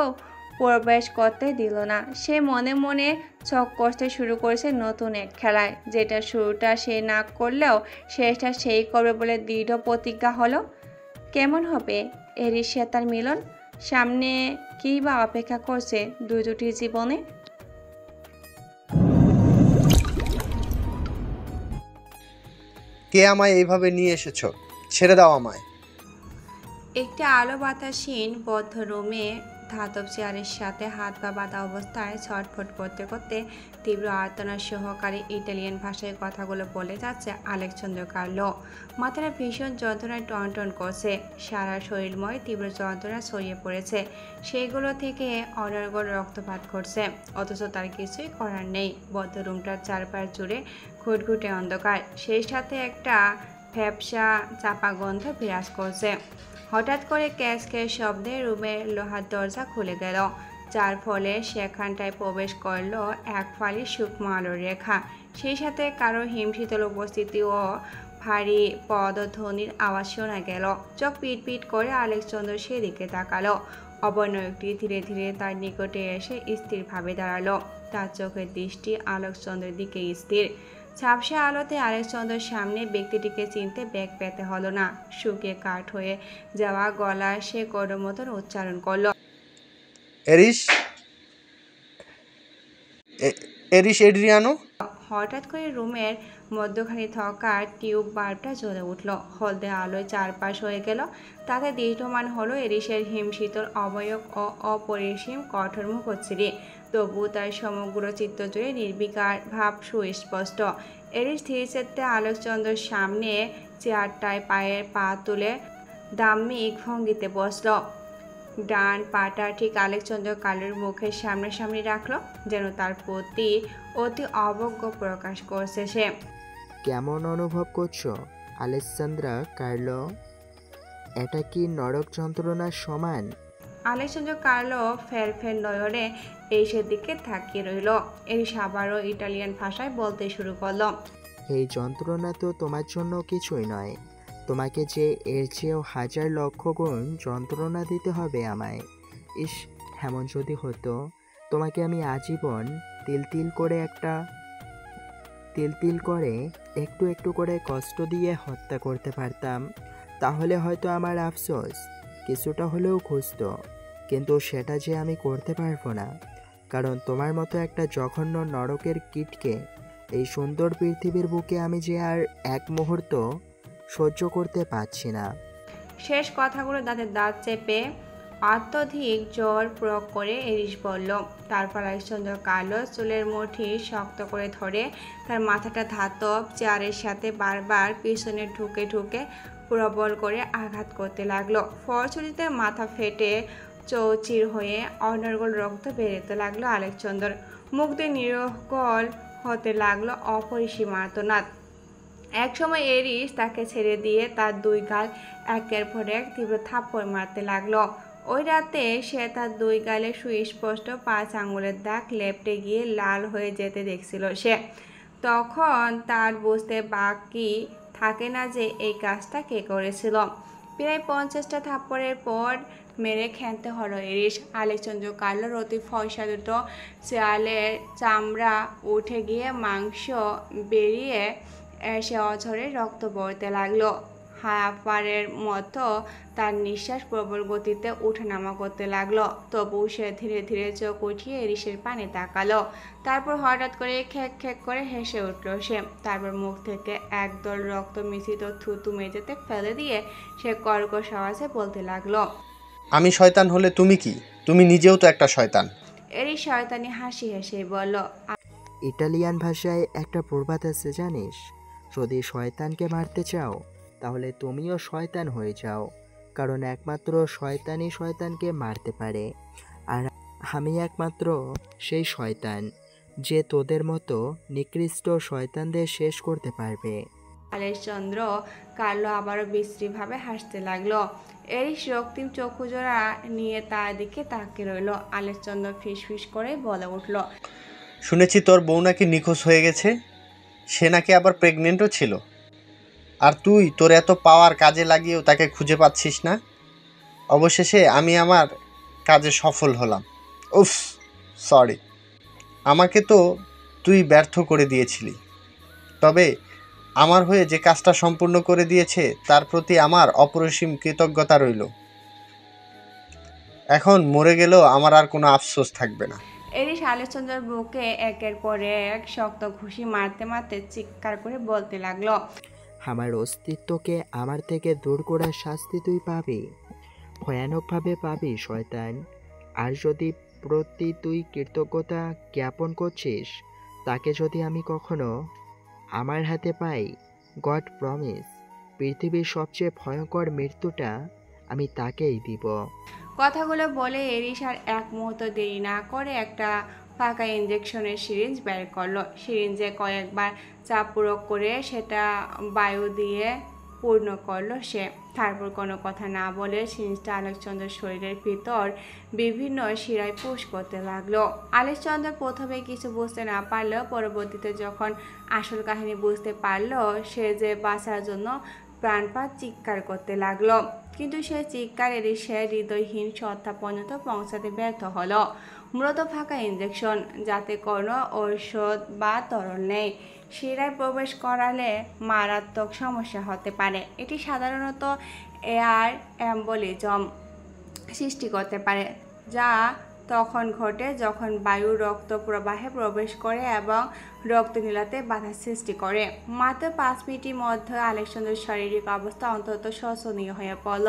প্রবেশ করতে দিল না। সে মনে মনে চক কষতে শুরু করেছে নতুন এক খেলায়, যেটা শুরুটা সে না করলেও শেষটা সেই করবে বলে দৃঢ় প্রতিজ্ঞা হলো। কেমন হবে এরই সে তার মিলন? সামনে কী বা অপেক্ষা করছে দুই জুটির জীবনে? কে আমায় এইভাবে নিয়ে এসেছো? ছেড়ে দাও আমায়। একটি আলো বাতাসহীন বদ্ধ রুমে ধাতব চেয়ারের সাথে হাত পা বাঁধা অবস্থায় ছটফট করতে করতে তীব্র আর্তনা সহকারী ইটালিয়ান ভাষায় কথাগুলো বলে যাচ্ছে আলেকজান্দ্রো কার্লো। মাথাটা ভীষণ যন্ত্রণায় টনটন করছে, সারা শরীরময় তীব্র যন্ত্রণা ছড়িয়ে পড়েছে, সেইগুলো থেকে অনর্গল রক্তপাত ঘটছে, অথচ তার কিছুই করার নেই। বদ্ধ রুমটার চারপাশ জুড়ে ঘুটঘুটে অন্ধকার, সেই সাথে একটা ভ্যাপসা চাপা গন্ধ বিরাজ করছে। হঠাৎ করে ক্যাশ ক্যাশ শব্দে রুমের লোহার দরজা খুলে গেল, যার ফলে সেখানটায় প্রবেশ করলো এক ফালি সূক্ষ্ম আলোর রেখা। সেই সাথে কারো হিমশীতল উপস্থিতি ও ভারী পদধ্বনির আওয়াজ শোনা গেল। চোখ পিট পিট করে আলেকজান্দ্রো সেদিকে তাকালো। অবয়বটি ধীরে ধীরে তার নিকটে এসে স্থিরভাবে দাঁড়ালো। তার চোখের দৃষ্টি আলেকজান্দ্রোর দিকে স্থির। ঝাপসা আলোতে আলেকজান্দ্রোর সামনে ব্যক্তিটিকে চিনতে বেগ পেতে হলো না। শুকিয়ে কাঠ হয়ে যাওয়া গলা সে কোনো মতন উচ্চারণ করলো, এরিস এরিস এড্রিয়ানো। হঠাৎ করে রুমের মধ্যখানে থাকা টিউব বাল্বটা জ্বলে উঠল। হলদে আলোয় চারপাশ হয়ে গেল। তাতে দৃশ্যমান হলো এরিসের হিমশীতল অবয়ব ও অপরিসীম কঠোর মুখচ্ছিরি। তবু তার সমগ্র চিত্ত জুড়ে নির্বিকার ভাব সুস্পষ্ট। এরিস ধীরে চেতে আলেকজান্দ্রোর সামনে চেয়ারটায় পায়ের পা তুলে দাম্মিক ভঙ্গিতে বসল। ডান পাটা ঠিক আলেকজান্দ্রো কার্লোর মুখের সামনাসামনি রাখলো, যেন তার প্রতি অতি অবজ্ঞ প্রকাশ করছে সে। কেমন অনুভব করছো আলেকজান্দ্রা কার্লো? এটা কি নরক যন্ত্রণার সমান? আলেকজান্দ্রো কার্লো ফেল ফেল নয়নে এরিসের দিকে তাকিয়ে রইল। এরিস আবারও ইটালিয়ান ভাষায় বলতে শুরু করলো, এই যন্ত্রণা তো তোমার জন্য কিছুই নয়। তোমাকে যে এর চেয়েও হাজার লক্ষ গুণ যন্ত্রণা দিতে হবে আমায়। ইস, এমন যদি হতো তোমাকে আমি আজীবন তিল তিল করে একটু একটু করে কষ্ট দিয়ে হত্যা করতে পারতাম, তাহলে হয়তো আমার আফসোস কিছুটা হলেও ঘুচত। কিন্তু সেটা যে আমি করতে পারবো না, কারণ তোমার মতো একটা জঘন্য নরকের কীটকে এই সুন্দর পৃথিবীর বুকে আমি যে আর এক মুহূর্ত সহ্য করতে পারছি না। শেষ কথাগুলো দাঁতে দাঁত চেপে অত্যধিক জোর প্রয়োগ করে এরিস বলল। তারপর আলেকজান্দ্রো কার্লো চুলের মুঠি শক্ত করে ধরে তার মাথাটা ধাতব চেয়ারের সাথে বারবার পিছনে ঢুকে ঢুকে প্রবল করে আঘাত করতে লাগলো। ফলশ্রুতিতে মাথা ফেটে চৌচির হয়ে অনর্গল রক্ত বেরোতে লাগলো আলেকজান্দ্রোর। মুখ দিয়ে নিরগল হতে লাগলো অপরিসীম আর্তনাদ। একসময় এরিস তাকে ছেড়ে দিয়ে তার দুই গাল একের পর এক তীব্র থাপ্পড় মারতে লাগলো। ওই রাতে সে তার দুই গালে সুস্পষ্ট 5 আঙুলের দাগ লেপটে গিয়ে লাল হয়ে যেতে দেখছিল সে। তখন তার বুঝতে বাকি থাকে না যে এই কাজটা কে করেছিল। প্রায় 50টা থাপ্পড়ের পর মেরে খেতে হলো এরিস। আলেকজান্দ্রো কার্লোর অতি ফর্সা দুটো চালের চামড়া উঠে গিয়ে মাংস বেরিয়ে এসে অঝরে রক্ত পড়তে লাগলো। হাঁপারের মতো তার নিঃশ্বাস প্রবল গতিতে উঠানামা করতে লাগলো। তবু সে ধীরে ধীরে চোখ উঠিয়ে এরিসের পানে তাকালো। তারপর হঠাৎ করে খেক খেক করে হেসে উঠল সে। তারপর মুখ থেকে একদল রক্ত মিশ্রিত থুতু মেঝেতে ফেলে দিয়ে সে কর্কশ আওয়াজে বলতে লাগলো, আমি শয়তান হলে তুমি কি? তুমি নিজেও তো একটা শয়তান। এরিস শয়তানি হাসি হেসে বলল, ইটালিয়ান ভাষায় একটা প্রবাদ আছে জানিস, যদি শয়তানকে মারতে চাও তাহলে তুমিও শয়তান হয়ে যাও, কারণ একমাত্র শয়তানই শয়তানকে মারতে পারে। আর আমি একমাত্র সেই শয়তান যে তোদের মতো নিকৃষ্ট শয়তানদের শেষ করতে পারবে। আলেকজান্দ্রো কার্লো আবারও বিশ্রীভাবে হাসতে লাগলো। এরিস রক্তিম চক্ষুজোড়া নিয়ে তার দিকে তাকিয়ে রইল। আলেকজান্দ্রো ফিসফিস করে বলে উঠল, শুনেছি তোর বউ নাকি নিখোঁজ হয়ে গেছে, সে নাকি আবার প্রেগনেন্টও ছিল। আর তুই তোর এত পাওয়ার কাজে লাগিয়েও তাকে খুঁজে পাচ্ছিস না। অবশেষে আমি আমার কাজে সফল হলাম। উফ, সরি। আমাকে তো তুই ব্যর্থ করে দিয়েছিলি, তবে আমার হয়ে যে কাজটা সম্পূর্ণ করে দিয়েছে তার প্রতি আমার অপরিসীম কৃতজ্ঞতা রইল। এখন মরে গেলেও আমার আর কোনো আফসোস থাকবে না। এরিস আলেকচন্দ্রের বুকে একের পর এক শক্ত ঘুষি মারতে মারতে চিৎকার করে বলতে লাগলো, আমার অস্তিত্বকে আমার থেকে দূর করার শাস্তি তুই পাবি, ভয়ানকভাবে পাবি শয়তান। আর যদি প্রতি তুই কৃতজ্ঞতা জ্ঞাপন করছিস, তাকে যদি আমি কখনো আমার হাতে পাই, গড প্রমিস পৃথিবীর সবচেয়ে ভয়ঙ্কর মৃত্যুটা আমি তাকেই দিব। কথাগুলো বলে এরিস আর এক মুহূর্ত দেরি না করে একটা ফাঁকা ইঞ্জেকশনের সিরিঞ্জ বের করলো। সিরিঞ্জে কয়েকবার চাপ প্রয়োগ করে সেটা বায়ু দিয়ে পূর্ণ করলো সে। তারপর কোনো কথা না বলে সিরিঞ্জটা আলেকচন্দ্রের শরীরের ভিতর বিভিন্ন শিরায় পুশ করতে লাগলো। আলেকচন্দ্র প্রথমে কিছু বুঝতে না পারলেও পরবর্তীতে যখন আসল কাহিনী বুঝতে পারলো, সে যে বাঁচার জন্য প্রাণপাত চিৎকার করতে লাগলো, কিন্তু সে চিৎকার এরিসের হৃদয়হীন সত্তা পর্যন্ত পৌঁছাতে ব্যর্থ হলো। মূলত ফাঁকা ইঞ্জেকশন, যাতে কোনো ঔষধ বা তরল নেই, শিরায় প্রবেশ করালে মারাত্মক সমস্যা হতে পারে। এটি সাধারণত এয়ার অ্যাম্বলিজম সৃষ্টি করতে পারে, যা তখন ঘটে যখন বায়ু রক্ত প্রবাহে প্রবেশ করে এবং রক্তনীলাতে বাধা সৃষ্টি করে। মাত্র 5 মিনিটের মধ্যে আলেকচন্দ্রের শারীরিক অবস্থা অন্তত শোচনীয় হয়ে পড়ল।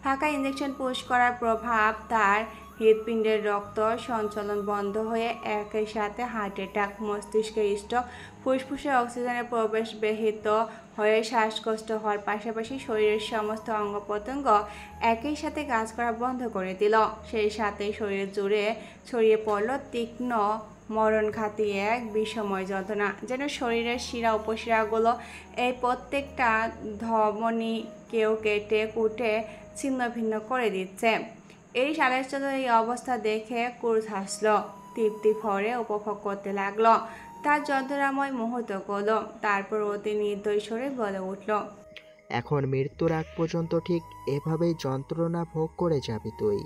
ফাঁকা ইঞ্জেকশন পুশ করার প্রভাব তার হৃৎপিণ্ডের রক্ত সঞ্চালন বন্ধ হয়ে একই সাথে হার্ট অ্যাটাক, মস্তিষ্কে স্ট্রোক, ফুসফুসে অক্সিজেনের প্রবেশ ব্যাহত হয়ে শ্বাসকষ্ট হওয়ার পাশাপাশি শরীরের সমস্ত অঙ্গ প্রত্যঙ্গ একই সাথে কাজ করা বন্ধ করে দিল। সেই সাথে শরীর জুড়ে ছড়িয়ে পড়ল তীক্ষ্ণ মরণঘাতী এক বিষময় যন্ত্রণা, যেন শরীরের শিরা উপশিরাগুলো এই প্রত্যেকটা ধমনী কেউ কেটে কুটে ছিন্ন ভিন্ন করে দিচ্ছে। এই আলেকচন্দ্রের এই অবস্থা দেখে ক্রুধ হাসলো, তৃপ্তি ভরে উপভোগ করতে লাগলো তার যন্ত্রণাময় মুহূর্তগুলো। তারপর অতি নির্দয় স্বরে বলে উঠল, এখন মৃত্যুর আগ পর্যন্ত ঠিক এভাবেই যন্ত্রণা ভোগ করে যাবি তুই।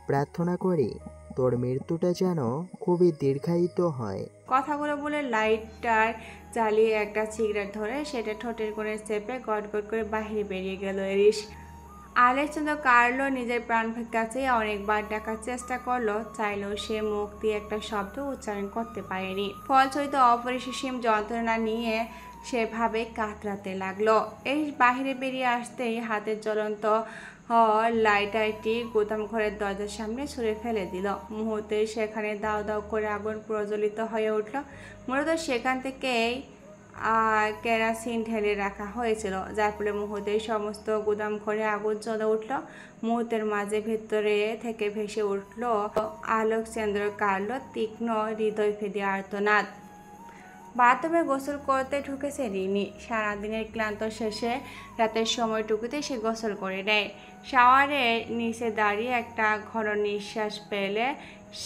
প্রার্থনা করি তোর মৃত্যুটা যেন খুবই দীর্ঘায়িত হয়। কথাগুলো বলে লাইটার জ্বালিয়ে একটা সিগারেট ধরে সেটা ঠোঁটের কোণে চেপে গটগট করে বাহিরে বেরিয়ে গেল এরিস। আলেকচন্দ্র কার্লো নিজের প্রাণ কাছে অনেকবার ডাকার চেষ্টা করলো, চাইলেও সে মুখ দিয়ে একটা শব্দ উচ্চারণ করতে পারেনি। ফলশ্রুত অপরিসীম যন্ত্রণা নিয়ে সেভাবে কাতরাতে লাগলো। এই বাহিরে বেরিয়ে আসতেই হাতের জ্বলন্ত লাইটারটি গুদাম ঘরের দরজার সামনে ছুঁড়ে ফেলে দিল। মুহূর্তে সেখানে দাও দাও করে আগুন প্রজ্বলিত হয়ে উঠল। মূলত সেখান থেকেই কেরাসিন ঢেলে রাখা হয়েছিল, যার ফলে মুহূর্তে সমস্ত গুদাম ঘরে আগুন জ্বলে উঠল। মুহূর্তের মাঝে ভেতরে থেকে ভেসে উঠল আলেকচন্দ্র কার্লো তীক্ষ্ণ হৃদয়ভেদী আর্তনাদ। বাথরুমে গোসল করতে ঢুকেছে রিনি। সারাদিনের ক্লান্ত শেষে রাতের সময়টুকুতে সে গোসল করে নেয়। শাওয়ারের নিচে দাঁড়িয়ে একটা ঘন নিঃশ্বাস পেলে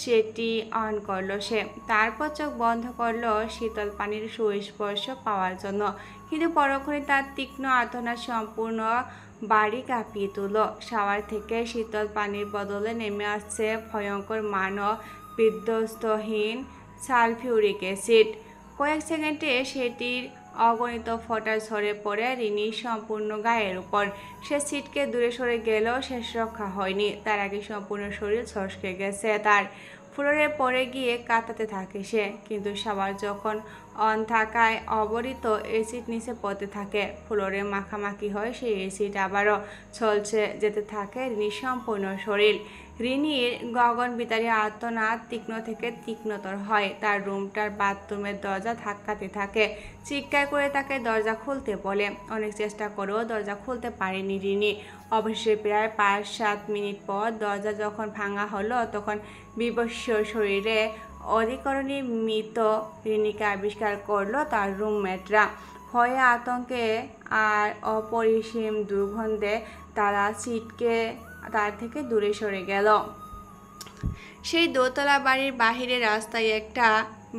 সেটি অন করলো সে। তারপর চোখ বন্ধ করলো শীতল পানির সুস্পর্শ পাওয়ার জন্য, কিন্তু পরক্ষণে তার তীক্ষ্ণ আর্তনাদ সম্পূর্ণ বাড়ি কাঁপিয়ে তুলল। শাওয়ার থেকে শীতল পানির বদলে নেমে আসছে ভয়ঙ্কর মানব বিধ্বস্তহীন সালফিউরিক অ্যাসিড। কয়েক সেকেন্ডে সেটির অগণিত ফোঁটা ঝরে পড়ে রিনির সম্পূর্ণ গায়ের উপর। সে ছিটকে দূরে সরে গেলেও শেষ রক্ষা হয়নি, তার আগে সম্পূর্ণ শরীর ছসকে গেছে তার। ফ্লোরে পড়ে গিয়ে কাঁদাতে থাকে সে, কিন্তু সবার যখন অন থাকায় অবরিত অ্যাসিড নিচে পড়তে থাকে। ফ্লোরে মাখামাখি হয় সেই অ্যাসিড আবারও চলছে যেতে থাকে রিনির সম্পূর্ণ শরীর। রিনির গগন বিতারী আর্তনাদ তীক্ষ্ণ থেকে তীক্ষ্ণতর হয়। তার রুমটার বাথরুমের দরজা ধাক্কাতে থাকে, চিৎকার করে তাকে দরজা খুলতে বলে। অনেক চেষ্টা করেও দরজা খুলতে পারেনি রিনি। অবশ্যই প্রায় 5-7 মিনিট পর দরজা যখন ভাঙা হলো, তখন বিবস্ব শরীরে অধিকরণী মৃত রিনিকে আবিষ্কার করলো তার রুমমেটরা। ভয়ে আতঙ্কে আর অপরিসীম দুর্গন্ধে তারা ছিটকে তার থেকে দূরে সরে গেল। সেই দোতলা বাড়ির বাহিরে রাস্তায় একটা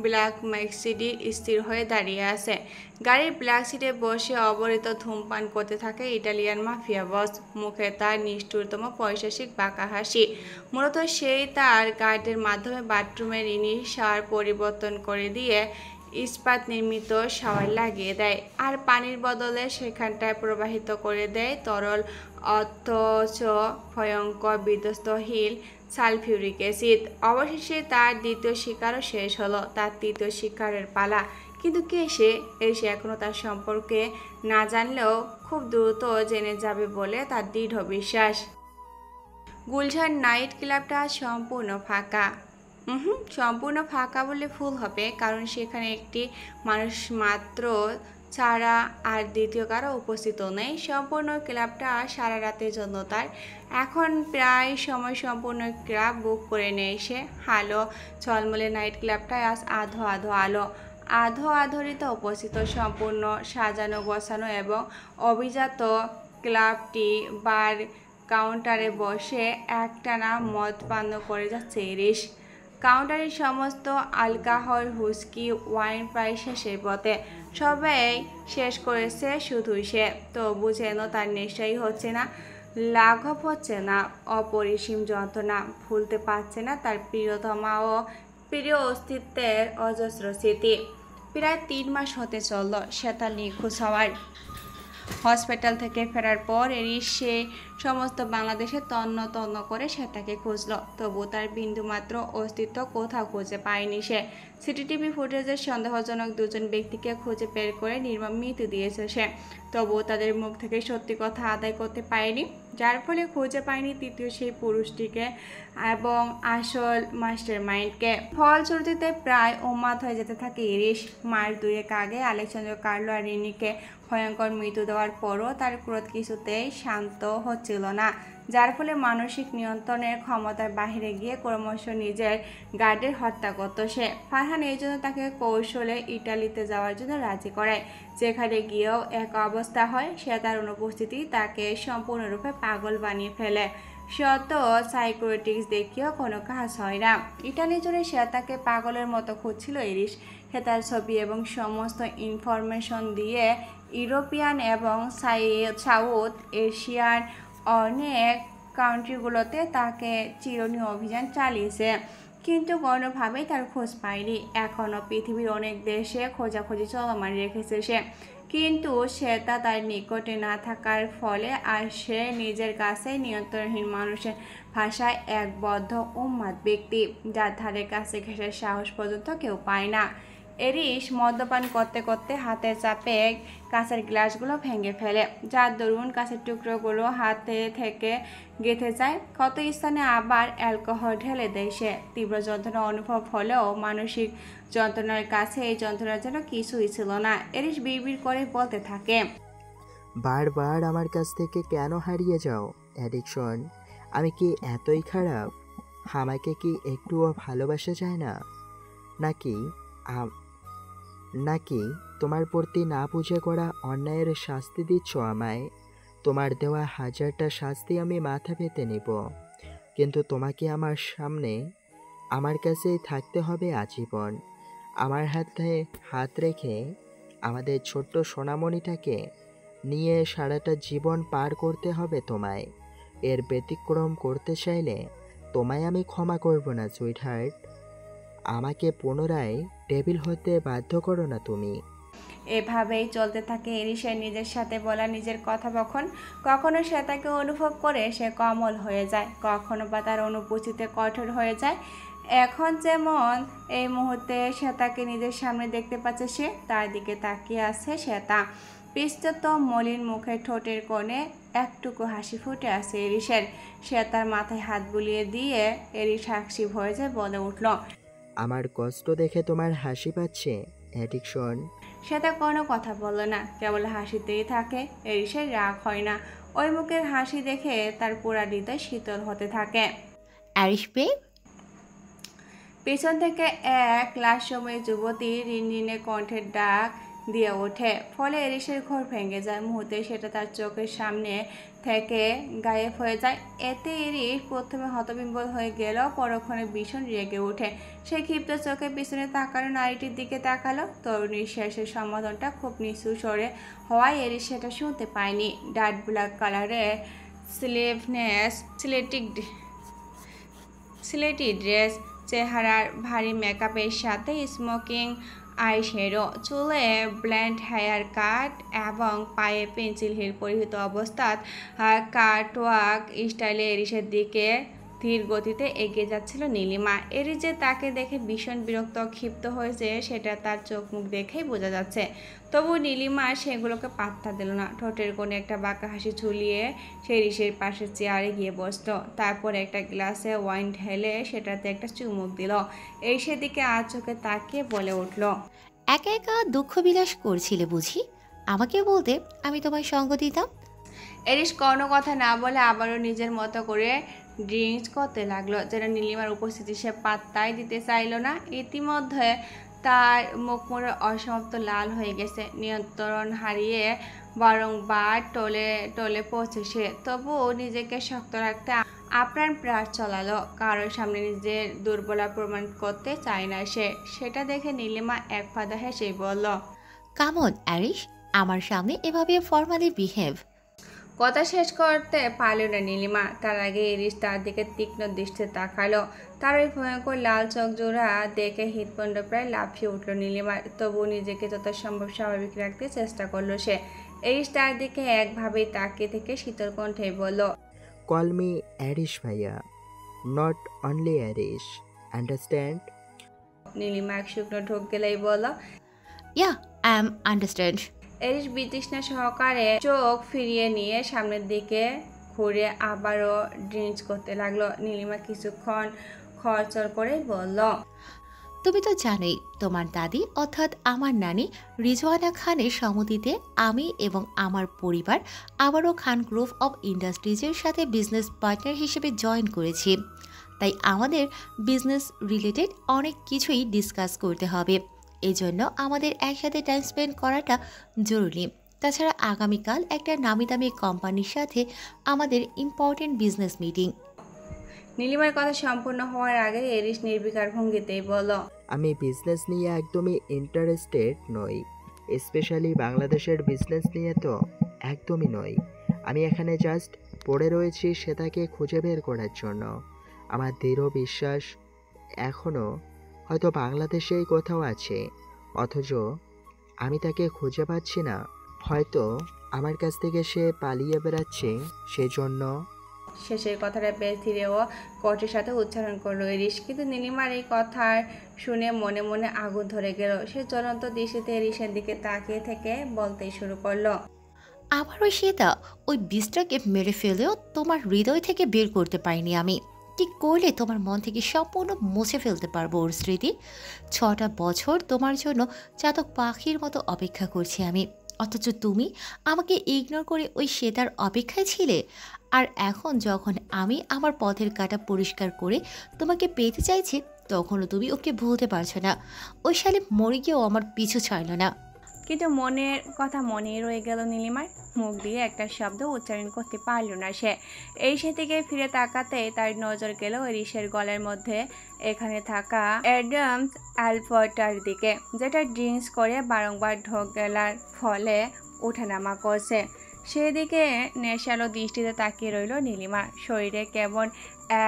ব্ল্যাক ম্যাক্সিডি স্থির হয়ে দাঁড়িয়ে আছে। গাড়ির ব্ল্যাক সিটে বসে অবরিত ধূমপান করতে থাকে ইটালিয়ান মাফিয়া বস। মুখে তার নিষ্ঠুরতম পৈশাচিক বাঁকা হাসি। মূলত সেই তার গার্ডের মাধ্যমে বাথরুমের রিনি শাওয়ার পরিবর্তন করে দিয়ে ইস্পাত নির্মিত শাওয়ার লাগিয়ে দেয়, আর পানির বদলে সেখানটায় প্রবাহিত করে দেয় তরল অথচ ভয়ঙ্কর বিধ্বস্তহীন সালফিউরিক অ্যাসিড। অবশেষে তার দ্বিতীয় শিকারও শেষ হলো। তার তৃতীয় শিকারের পালা। কিন্তু কে সে? সে এখনও তার সম্পর্কে না জানলেও খুব দ্রুত জেনে যাবে বলে তার দৃঢ় বিশ্বাস। গুলশান নাইট ক্লাবটা সম্পূর্ণ ফাঁকা। সম্পূর্ণ ফাঁকা বলে ভুল হবে, কারণ সেখানে একটি মানুষ মাত্র ছাড়া আর দ্বিতীয় কারো উপস্থিত নেই। সম্পূর্ণ ক্লাবটা সারা রাতের জন্য তার। এখন প্রায় সময় সম্পূর্ণ ক্লাব বুক করে নেয় সে। আলো ঝলমলে নাইট ক্লাবটায় আজ আধো আলো আধরিত উপস্থিত, সম্পূর্ণ সাজানো গোছানো এবং অভিজাত ক্লাবটি বার কাউন্টারে বসে একটানা মদ পান করে যাচ্ছে ইরিশ। কাউন্টারের সমস্ত অ্যালকোহল, হুস্কি, ওয়াইন প্রায় শেষের পথে। সবাই শেষ করেছে, শুধুই সে। তবু যেন তার নেশাই হচ্ছে না, লাঘব হচ্ছে না। অপরিসীম যন্ত্রণা, ভুলতে পারছে না তার প্রিয়তমা ও প্রিয় অস্তিত্বের অজস্র স্মৃতি। প্রায় 3 মাস হতে চলল সে তার নিখোঁজ হওয়ার। হসপিটাল থেকে ফেরার পর এরিশ সে সমস্ত বাংলাদেশে তন্ন করে সে তাকে খুঁজল, তবু তার বিন্দুমাত্র অস্তিত্ব কোথাও খুঁজে পায়নি সে। সিসিটিভি ফুটেজের সন্দেহজনক 2জন ব্যক্তিকে খুঁজে বের করে নির্মম মৃত্যু দিয়েছে সে, তবুও তাদের মুখ থেকে সত্যি কথা আদায় করতে পারেনি, যার ফলে খুঁজে পায়নি তৃতীয় সেই পুরুষটিকে এবং আসল মাস্টার মাইন্ডকে। ফলশ্রুতিতে প্রায় উন্মাদ হয়ে যেতে থাকে ইরিশ। মাস 2 আগে আলেকজান্দ্র কার্লো আর রিনিকে ভয়ঙ্কর মৃত্যু দেওয়ার পরও তার ক্রোধ কিছুতেই শান্ত হচ্ছিল না, যার ফলে মানসিক নিয়ন্ত্রণের ক্ষমতার বাহিরে গিয়ে ক্রমশ নিজের গার্ডের হত্যা করত সে। ফারহান এই জন্য তাকে কৌশলে ইটালিতে যাওয়ার জন্য রাজি করায়, যেখানে গিয়েও এক অবস্থা হয়। সে তার অনুপস্থিতি তাকে সম্পূর্ণরূপে পাগল বানিয়ে ফেলে। শত সাইকোটিক্স দেখিয়েও কোনো কাজ হয় না। ইটালি জুড়ে সে তাকে পাগলের মতো খুঁজছিল ইরিশ। সে তার ছবি এবং সমস্ত ইনফরমেশন দিয়ে ইউরোপিয়ান এবং সাউথ এশিয়ার অনেক কান্ট্রিগুলোতে তাকে চিরুনি অভিযান চালিয়েছে, কিন্তু কোনোভাবেই তার খোঁজ পায়নি। এখনও পৃথিবীর অনেক দেশে খোঁজাখুঁজি চলমান রেখেছে সে, কিন্তু সেটা তার নিকটে না থাকার ফলে আর সে নিজের কাছে নিয়ন্ত্রণহীন মানুষের ভাষায় এক বদ্ধ উন্মাদ ব্যক্তি, যার ধারে কাছে ঘেঁষার সাহস পর্যন্ত কেউ পায় না। এরিশ মদ্যপান করতে করতে হাতের চাপে কাঁচের গ্লাসগুলো ভেঙে ফেলে, যার দরুন কাঁচের টুকরোগুলো হাতে থেকে গেঁথে যায়। ক্ষত স্থানে আবার অ্যালকোহল ঢেলে দেয় সে। তীব্র যন্ত্রণা অনুভব হলেও মানসিক যন্ত্রণার কাছে এই যন্ত্রণার যেন কিছুই ছিল না। এরিশ বিড়বিড় করে বলতে থাকে, বারবার আমার কাছ থেকে কেন হারিয়ে যাও অ্যাডিকশন? আমি কি এতই খারাপ? আমাকে কি একটুও ভালোবাসা যায় না? নাকি তোমার প্রতি না বুঝে করা অন্যায়ের শাস্তি দিচ্ছ আমায়? তোমার দেওয়া 1000টা শাস্তি আমি মাথা পেতে নেব, কিন্তু তোমাকে আমার সামনে আমার কাছেই থাকতে হবে আজীবন। আমার হাতে হাত রেখে আমাদের ছোট্ট সোনামণিটাকে নিয়ে সারাটা জীবন পার করতে হবে তোমায়। এর ব্যতিক্রম করতে চাইলে তোমায় আমি ক্ষমা করব না সুইটহার্ট। আমাকে পুনরায় টেবিল হতে বাধ্য করো না তুমি। এভাবেই চলতে থাকে এরিশের নিজের সাথে বলা নিজের কথোপকথন। কখনো সে তাকে অনুভব করে সে কোমল হয়ে যায়, কখনো বা তার অনুপস্থিতিতে কঠোর হয়ে যায়। এখন যেমন এই মুহূর্তে সে তাকে নিজের সামনে দেখতে পাচ্ছে, সে তার দিকে তাকিয়ে আছে। সে তা পিস্তত মলিন মুখের ঠোঁটের কোণে একটুকু হাসি ফুটে আছে এরিশের। সে তার মাথায় হাত বুলিয়ে দিয়ে এরিশ হাসি ভয়ে যায়, বলে উঠল, আমার কষ্ট দেখে তোমার হাসি পাচ্ছে অ্যাডিকশন? সে তা কোনো কথা বলল না, কেবল হাসিতেই থাকে। এরিশের রাগ হয় না, ওই মুখের হাসি দেখে তার পুরা হৃদয় শীতল হতে থাকে। আরিশ বেব, পেছন থেকে এক লাশময়ী যুবতী রিনরিনে কণ্ঠের ডাক দিয়ে ওঠে, ফলে এরিসের ঘর ভেঙে যায়। মুহূর্তে সেটা তার চোখের সামনে থেকে গায়েব হয়ে যায়। এতে এরিস প্রথমে হতবিম্বল হয়ে গেল, পরক্ষণে ভীষণ রেগে ওঠে। সে ক্ষিপ্ত চোখে পিছনে তাকানো নারীটির দিকে তাকালো। তরুণীর শেষের সমাধানটা খুব নিচু স্বরে হওয়ায় এরিস সেটা শুনতে পায়নি। ডার্ক ব্ল্যাক কালারের সিলেটি ড্রেস, চেহারার ভারী মেকআপের সাথে স্মোকিং আইশ্যাডো, চুলে ব্ল্যান্ড হেয়ার কাট এবং পায়ে পেন্সিল হিল পরিহিত অবস্থায় কাটওয়াক স্টাইলে এরিসের দিকে ধীর গতিতে এগিয়ে যাচ্ছিল নীলিমা। এরিস যে তাকে দেখে ভীষণ বিরক্ত ক্ষিপ্ত হয়েছে সেটা তার চোখ মুখ দেখেই বোঝা যাচ্ছে। তবু নীলিমা সেগুলোকে পাত্তা দিল না। ঠোঁটের কোণে একটা বাঁকা হাসি ঝুলিয়ে সে এরিসের পাশে চেয়ারে গিয়ে বসলো। তারপর একটা গ্লাসে ওয়াইন ঢেলে সেটাতে একটা চুমুক দিল। এই সেদিকে আর চোখে তাকিয়ে বলে উঠল, একা একা দুঃখ বিলাস করছিলে বুঝি? আমাকে বলতে আমি তোমায় সঙ্গ দিতাম। এরিস কোনো কথা না বলে আবারও নিজের মতো করে ড্রিঙ্কস করতে লাগলো, যেন নীলিমার উপস্থিতি সে পাত্তাই দিতে চাইল না। ইতিমধ্যে তার মুখমোড় অসমাপ্ত লাল হয়ে গেছে, নিয়ন্ত্রণ হারিয়ে বারংবার টলে পৌঁছে সে। তবুও নিজেকে শক্ত রাখতে আপ্রাণ প্রয়াস চালালো। কারোর সামনে নিজের দুর্বলতা প্রমাণ করতে চায় না সে। সেটা দেখে নীলিমা এক ফাঁদা হেসেই বলল, কাম অন অ্যারিস, আমার সামনে এভাবে ফর্মালি বিহেভ। কথা শেষ করতে পারল না নীলিমা, তার আগে এরিস তার দিকে তীক্ষ্ণ দৃষ্টি তাকালো। তার ওই ভয়ঙ্কর লাল চোখ জোড়া দেখে হৃৎপিণ্ড প্রায় লাফিয়ে উঠল নীলিমার। তবুও নিজেকে যত সম্ভব স্বাভাবিক রাখতে চেষ্টা করলো সে। এরিস তার দিকে একভাবেই তাকিয়ে থেকে শীতল কণ্ঠে বলল, কল মি অ্যারিস ভাইয়া, নট অনলি অ্যারিস, আন্ডারস্ট্যান্ড? নীলিমা এক শুকনো ঢোক গেলেই বলল, ইয়া, আই এম আন্ডারস্ট্যান্ড। এরিস বিতৃষ্ণা সহকারে চোখ ফিরিয়ে নিয়ে সামনের দিকে ঘুরে আবারও ড্রিঙ্কস করতে লাগলো। নীলিমা কিছুক্ষণ খরচর করে বলল, তুমি তো জানোই তোমার দাদি অর্থাৎ আমার নানি রিজওয়ানা খানের সম্মতিতে আমি এবং আমার পরিবার আবারও খান গ্রুপ অব ইন্ডাস্ট্রিজের সাথে বিজনেস পার্টনার হিসেবে জয়েন করেছি। তাই আমাদের বিজনেস রিলেটেড অনেক কিছুই ডিসকাস করতে হবে। এই জন্য আমাদের একসাথে টাইম স্পেন্ড করাটা জরুরি। তাছাড়া আগামীকাল একটা নামি দামি কোম্পানির সাথে আমাদের ইম্পর্টেন্ট বিজনেস মিটিং। নীলিমার কথা সম্পূর্ণ হওয়ার আগে এরিস নির্বিকার ভঙ্গিতেই বলল, আমি বিজনেস নিয়ে একদমই ইন্টারেস্টেড নই, স্পেশালি বাংলাদেশের বিজনেস নিয়ে তো একদমই নই। আমি এখানে জাস্ট পড়ে রয়েছি সেটাকে খুঁজে বের করার জন্য। আমার দৃঢ় বিশ্বাস এখনও হয়তো বাংলাদেশেই কোথাও আছে, অথচ আমি তাকে খুঁজে পাচ্ছি না। হয়তো আমার কাছ থেকে সে পালিয়ে বেড়াচ্ছে, সেজন্য। শেষের কথাটা বেশ ধীরে ও কষ্টের সাথে উচ্চারণ করলো এরিস। কিন্তু নীলিমার এই কথা শুনে মনে মনে আগুন ধরে গেল। সে জ্বলন্ত দৃষ্টিতে এরিসের দিকে তাকিয়ে থেকে বলতেই শুরু করলো, আবারও সেটা ওই বিষটাকে মেরে ফেলেও তোমার হৃদয় থেকে বের করতে পারিনি আমি। কি করলে তোমার মন থেকে সম্পূর্ণ মুছে ফেলতে পারবো ওর স্মৃতি? 6টা বছর তোমার জন্য চাতক পাখির মতো অপেক্ষা করছি আমি, অথচ তুমি আমাকে ইগনোর করে ওই শ্বেতার অপেক্ষায় ছিলে। আর এখন যখন আমি আমার পথের কাঁটা পরিষ্কার করে তোমাকে পেতে চাইছি, তখনও তুমি ওকে ভুলতে পারছো না। ওই শালে মরে গিয়েও আমার পিছু ছাড়ল না। কিন্তু মনের কথা মনেই রয়ে গেল নীলিমার। মুখ দিয়ে একটা শব্দ উচ্চারণ করতে পারল না সে। এই সেদিকে ফিরে তাকাতে তার নজর গেল এরিসের গলার মধ্যে এখানে থাকা অ্যাডামস অ্যালফার্টার দিকে, যেটা ড্রিঙ্কস করে বারংবার ঢোক গেলার ফলে ওঠানামা করছে। সেদিকে নেশালো দৃষ্টিতে তাকিয়ে রইল নীলিমা। শরীরে কেমন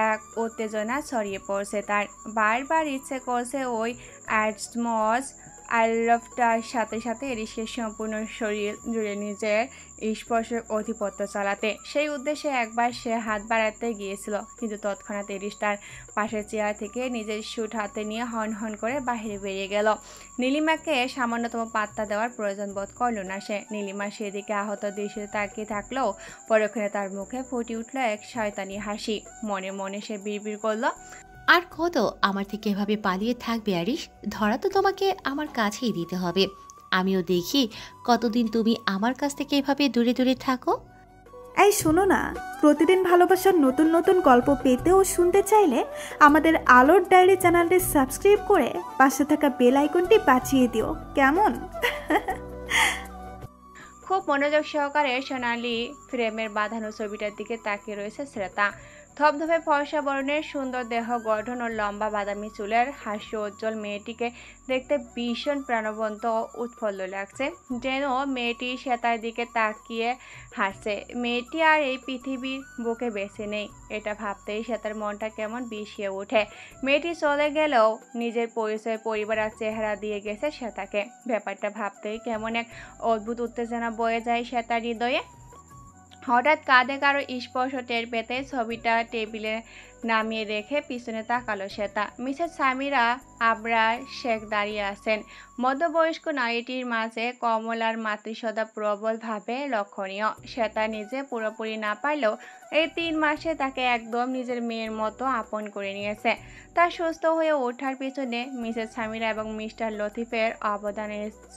এক উত্তেজনা ছড়িয়ে পড়ছে তার। বারবার ইচ্ছে করছে ওই অ্যাডমস আলফটার সাথে সাথে এরিসের সম্পূর্ণ শরীর জুড়ে নিজের স্পর্শের আধিপত্য চালাতে। সেই উদ্দেশ্যে একবার সে হাত বাড়াতে গিয়েছিল, কিন্তু তৎক্ষণাৎ এরিস তার পাশের চেয়ার থেকে নিজের স্যুট হাতে নিয়ে হন হন করে বাইরে বেরিয়ে গেল। নীলিমাকে সামান্যতম পাত্তা দেওয়ার প্রয়োজন বোধ করল না সে। নীলিমা সেদিকে আহত দৃষ্টিতে তাকিয়ে থাকলেও পরক্ষণে তার মুখে ফুটে উঠল এক শয়তানি হাসি। মনে মনে সে বিড়বিড় করল, আর কত আমার থেকে এভাবে পালিয়ে থাকবে অ্যারিস? ধরা তো তোমাকে আমার কাছেই দিতে হবে। আমিও দেখি কতদিন তুমি আমার কাছ থেকে এভাবে দূরে দূরে থাকো। এই শোনো না, প্রতিদিন ভালোবাসার নতুন নতুন গল্প পেতে ও শুনতে চাইলে আমাদের আলোর ডায়েরি চ্যানেলটি সাবস্ক্রাইব করে পাশে থাকা বেল আইকনটি বাজিয়ে দিও, কেমন? খুব মনোযোগ সহকারে সোনালি ফ্রেমের বাঁধানো ছবিটার দিকে তাকিয়ে রয়েছে শ্রেতা। ধবধবে ফর্সা বর্ণের সুন্দর দেহ গঠন ও লম্বা বাদামি চুলের হাস্য উজ্জ্বল মেয়েটিকে দেখতে ভীষণ প্রাণবন্ত ও উৎফুল্ল লাগছে, যেন মেয়েটি শ্বেতার দিকে তাকিয়ে হাসছে। মেয়েটি আর এই পৃথিবীর বুকে বেঁচে নেই, এটা ভাবতেই শ্বেতার মনটা কেমন বিষিয়ে ওঠে। মেয়েটি চলে গেলেও নিজের পরিচয়, পরিবার আর চেহারা দিয়ে গেছে শ্বেতাকে। ব্যাপারটা ভাবতেই কেমন এক অদ্ভুত উত্তেজনা বয়ে যায় শ্বেতার হৃদয়ে। হঠাৎ কাঁধে কারো স্পর্শ টের পেতে ছবিটা টেবিলে নামিয়ে রেখে পিছনে তাকালো শ্বেতা। মিসেস সামিরা আবরার শেখ দাঁড়িয়ে আছেন। মধ্যবয়স্ক নারীটির মাঝে কমলার মাতৃসদা প্রবলভাবে লক্ষণীয়। শ্বেতা নিজে পুরোপুরি না পারলেও এই 3 মাসে তাকে একদম নিজের মেয়ের মতো আপন করে নিয়েছে। তার সুস্থ হয়ে ওঠার পিছনে মিসেস সামিরা এবং মিস্টার লতিফের অবদান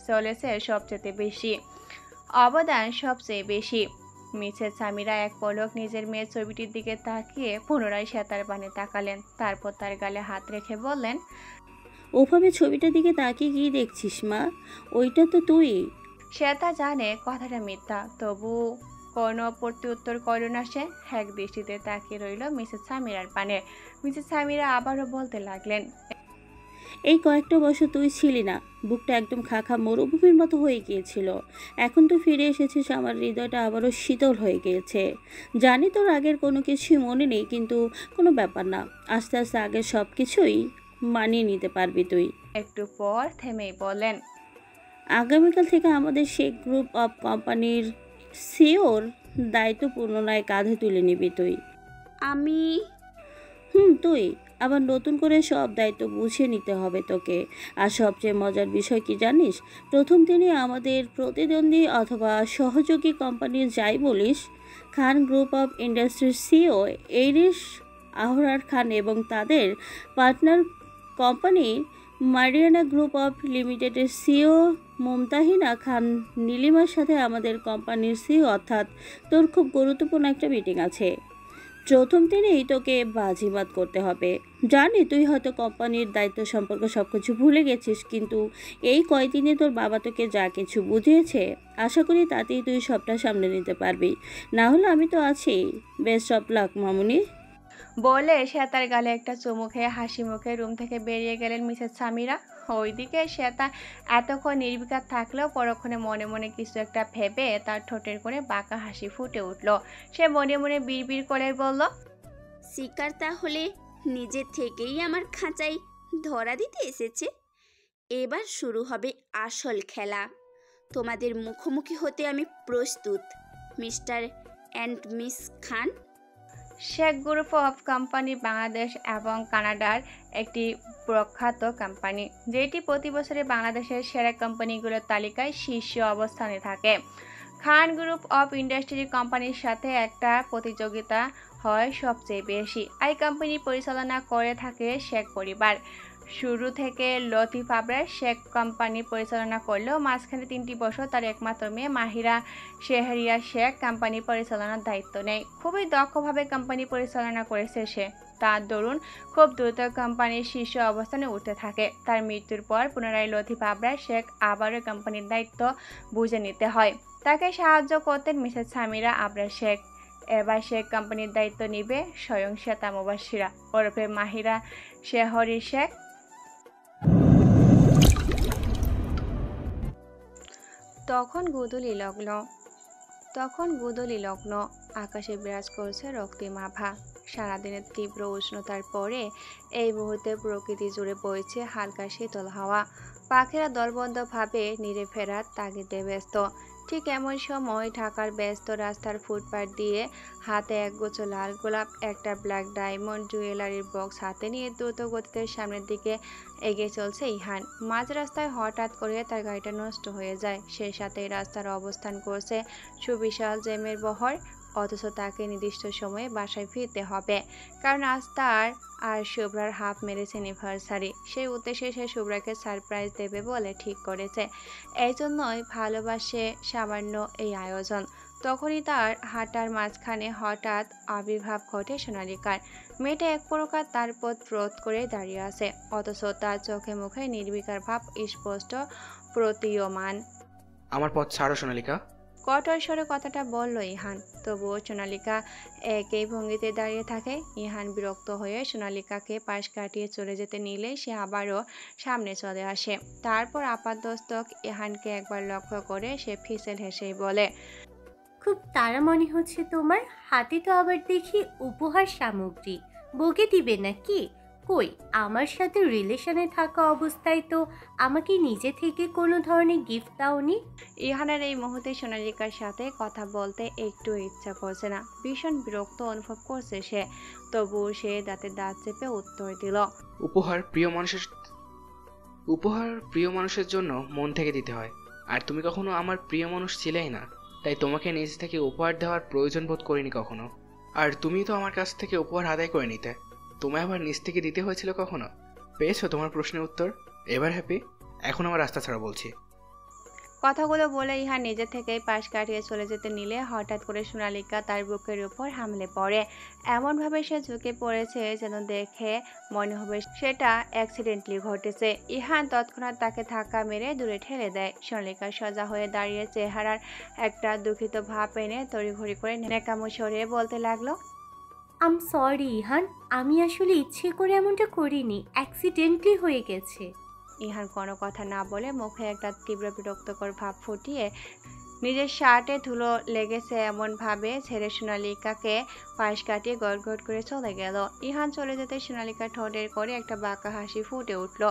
চলেছে সবচেয়ে বেশি। মিসেস সামিরা এক পলক নিজের মেয়ের ছবিটির দিকে তাকিয়ে পুনরায় শ্বেতার পানে তাকালেন, তারপর তার গালে হাত রেখে বললেন, ওভাবে ছবিটার দিকে তাকিয়ে কি দেখছিস মা? ওইটা তো তুই। শ্বেতা জানে কথাটা মিথ্যা, তবু কোনো প্রত্যুত্তর করল না সে। এক দৃষ্টিতে তাকিয়ে রইল মিসেস সামিরার পানে। মিসেস সামিরা আবারও বলতে লাগলেন, এই কয়েকটা বছর তুই ছিলি না, বুকটা একদম খাখা মরুভূমির মতো হয়ে গিয়েছিল। এখন তুই ফিরে এসেছিস, আমার হৃদয়টা আবারও শীতল হয়ে গিয়েছে। জানি তোর আগের কোনো কিছুই মনে নেই, কিন্তু কোনো ব্যাপার না, আস্তে আস্তে আগের সব কিছুই মানিয়ে নিতে পারবি তুই। একটু পর থেমেই বলেন, আগামীকাল থেকে আমাদের শেখ গ্রুপ অফ কোম্পানির সিওর দায়িত্ব পুনরায় কাঁধে তুলে নিবি তুই। আমি? তুই। আবার নতুন করে সব দায়িত্ব বুঝিয়ে নিতে হবে তোকে। আর সবচেয়ে মজার বিষয় কি জানিস? প্রথম দিনে আমাদের প্রতিদ্বন্দ্বী অথবা সহযোগী কোম্পানির যাই বলিস, খান গ্রুপ অফ ইন্ডাস্ট্রির সিও এরিশ আহরার খান এবং তাদের partner company Mariana group of লিমিটেডের সিও মুমতাহিনা খান নীলিমার সাথে আমাদের কোম্পানির সিও অর্থাৎ তোর খুব গুরুত্বপূর্ণ একটা মিটিং আছে। প্রথম দিনেই তোকে বাজিমাত করতে হবে। জানি তুই হয়তো কোম্পানির দায়িত্ব সম্পর্কে সব কিছু ভুলে গেছিস, কিন্তু এই কয়দিনে তোর বাবা তোকে যা কিছু বুঝিয়েছে, আশা করি তাতেই তুই সবটা সামনে নিতে পারবি। না হলে আমি তো আছি। বেস্ট অফ লাক মামুনি। বলে শ্বেতার গালে একটা চুমু খেয়ে হাসি মুখে রুম থেকে বেরিয়ে গেলেন মিসেস সামিরা। ওইদিকে শ্বেতা এতক্ষণ নির্বিকার থাকলেও পরক্ষণে মনে মনে কিছু একটা ভেবে তার ঠোঁটের কোণে বাঁকা হাসি ফুটে উঠল। সে মনে মনে বিড়বিড় করে বলল, শিকার তাহলে নিজে থেকেই আমার খাঁচায় ধরা দিতে এসেছে। এবার শুরু হবে আসল খেলা। তোমাদের মুখোমুখি হতে আমি প্রস্তুত, mister and miss Khan. Sheikh group of company Bangladesh এবং কানাডার একটি প্রখ্যাত কোম্পানি, যেটি প্রতি বছরে বাংলাদেশের সেরা কোম্পানিগুলোর তালিকায় শীর্ষ অবস্থানে থাকে। খান গ্রুপ অফ ইন্ডাস্ট্রি কোম্পানির সাথে একটা প্রতিযোগিতা হয় সবচেয়ে বেশি। এই কোম্পানি পরিচালনা করে থাকে শেখ পরিবার। শুরু থেকে লতিফ আবরার শেখ কোম্পানি পরিচালনা করলেও মাঝখানে 3টি বছর তার একমাত্র মেয়ে মাহিরা শেহরিয়া শেখ কোম্পানি পরিচালনার দায়িত্ব নেয়। খুবই দক্ষভাবে কোম্পানি পরিচালনা করেছে সে। তার দরুন খুব দ্রুত কোম্পানির শীর্ষ অবস্থানে উঠতে থাকে। তার মৃত্যুর পর পুনরায় লতিফ আবরার শেখ আবারও কোম্পানির দায়িত্ব বুঝে নিতে হয়। তাকে সাহায্য করতেন মিসেস সামিরা আবরার শেখ। এবার শেখ কোম্পানির দায়িত্ব নিবে স্বয়ং শ্বেতা মুবাশশিরা ওরফে মাহিরা শেহরি শেখ। তখন গুদলি লগ্ন, আকাশে বিরাজ করছে রক্তিম আভা। সারাদিনের তীব্র উষ্ণতার পরে এই মুহূর্তে প্রকৃতি জুড়ে বইছে হালকা শীতল হাওয়া। পাখিরা দলবদ্ধভাবে নিরে ফেরার তাগিদে ব্যস্ত। ঠিক এমন সময় ঢাকার ব্যস্ত রাস্তার ফুটপাথ দিয়ে হাতে একগুচ্ছ লাল গোলাপ, একটা ব্ল্যাক ডায়মন্ড জুয়েলারির বক্স হাতে নিয়ে দ্রুত গতিতে সামনের দিকে এগিয়ে চলছে ইহান। মাঝ রাস্তায় হঠাৎ করে তার গাড়িটা নষ্ট হয়ে যায়। সেই সাথে রাস্তার অবস্থান করছে সুবিশাল জ্যামের বহর। অথচ তাকে নির্দিষ্ট সময়ে বাসায় ফিরতে হবে, কারণ আজ তার আর শুভ্রার হাফ মেরেছে অ্যানিভার্সারি। সেই উদ্দেশ্যে সে শুভ্রাকে সারপ্রাইজ দেবে বলে ঠিক করেছে। এই জন্যই ভালোবাসে সামান্য এই আয়োজন। তখনই তার হাঁটার মাঝখানে হঠাৎ আবির্ভাব ঘটে সোনালিকার। মেয়েটা এক প্রকার তার পথ রোধ করে দাঁড়িয়ে আছে, অথচ তার চোখে মুখে নির্বিকার ভাব স্পষ্ট প্রতীয়মান। আমার পথ ছাড়ো সোনালিকা। কঠোর স্বরে কথাটা বলল ইহান। তবুও সোনালিকা একই ভঙ্গিতে দাঁড়িয়ে থাকে। ইহান বিরক্ত হয়ে সোনালিকাকে পাশ কাটিয়ে চলে যেতে নিলে সে আবারও সামনে চলে আসে। তারপর আপাতমস্তক ইহানকে একবার লক্ষ্য করে সে ফিসেল হেসেই বলে, খুব তাড়া মনে হচ্ছে তোমার। হাতে তো আবার দেখি উপহার সামগ্রী, বউকে দিবে নাকি? কই, আমার সাথে রিলেশনে থাকা অবস্থায় তো আমাকে নিজে থেকে কোনো ধরনের গিফট দাওনি। ইহানের এই মুহূর্তে সোনালিকার সাথে কথা বলতে একটু ইচ্ছা করছে না, ভীষণ বিরক্ত অনুভব করছে সে। তবুও সে দাঁতে দাঁত চেপে উত্তর দিল, উপহার প্রিয় মানুষের জন্য মন থেকে দিতে হয়, আর তুমি কখনো আমার প্রিয় মানুষ ছিলেই না, তাই তোমাকে নিজ থেকে উপহার দেওয়ার প্রয়োজন বোধ করিনি কখনো। আর তুমি তো আমার কাছ থেকে উপহার আদায় করে নিতে, তোমায় আবার নিজ থেকে দিতে হয়েছিল কখনো? পেয়েছো তোমার প্রশ্নের উত্তর? এবার হ্যাপি? এখন আমার রাস্তা ছাড়া বলছি। কথাগুলো বলে ইহান নিজে থেকেই পাশ কাটিয়ে চলে যেতে নিলে হঠাৎ করে সোনালিকা তার বুকের উপর হামলে পড়ে। এমনভাবে সে ঝুঁকে পড়েছে যেন দেখে মনে হবে সেটা অ্যাক্সিডেন্টলি ঘটেছে। ইহান তৎক্ষণাৎ তাকে ধাক্কা মেরে দূরে ঠেলে দেয়। সোনালিকা সোজা হয়ে দাঁড়িয়ে চেহারার একটা দুঃখিত ভাব এনে তড়িঘড়ি করে নেকামো সরিয়ে বলতে লাগলো, আম সরি ইহান, আমি আসলে ইচ্ছে করে এমনটা করিনি, অ্যাক্সিডেন্টলি হয়ে গেছে। ইহান কোনো কথা না বলে মুখে একটা তীব্র বিরক্তকর ভাব ফুটিয়ে নিজের শার্টে ধুলো লেগেছে এমনভাবে ছেড়ে সোনালিকাকে পাশ কাটিয়ে গড়গড় করে চলে গেল। ইহান চলে যেতে সোনালিকা ঠোঁটের করে একটা বাঁকা হাসি ফুটে উঠল।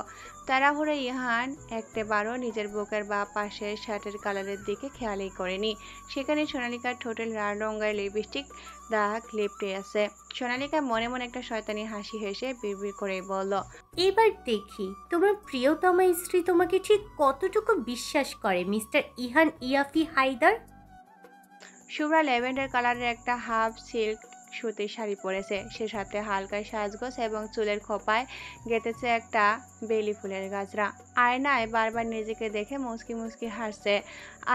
তাড়াহুড়ো ইহান একবারও নিজের বুকের বা পাশের শার্টের কালারের দিকে খেয়ালই করেনি। সেখানে সোনালিকার ঠোঁটের লাল রঙের লিপস্টিক দাগ লিপটে আছে। সোনালিকা মনে মনে একটা শয়তানি হাসি হেসে বিড়বিড় করে বলল, এবার দেখি তোমার প্রিয়তমা স্ত্রী তোমাকে ঠিক কতটুকু বিশ্বাস করে মিস্টার ইহান ইয়াফি হায়দার। শুভ্রা ল্যাভেন্ডার কালারের একটা হাফ সিল্ক সুতির শাড়ি পরেছে। সে সাথে হালকা সাজগোজ এবং চুলের খোপায় গেঁথেছে একটা বেলি ফুলের গাজরা। আয়নায় বারবার নিজেকে দেখে মুচকি মুচকি হাসছে।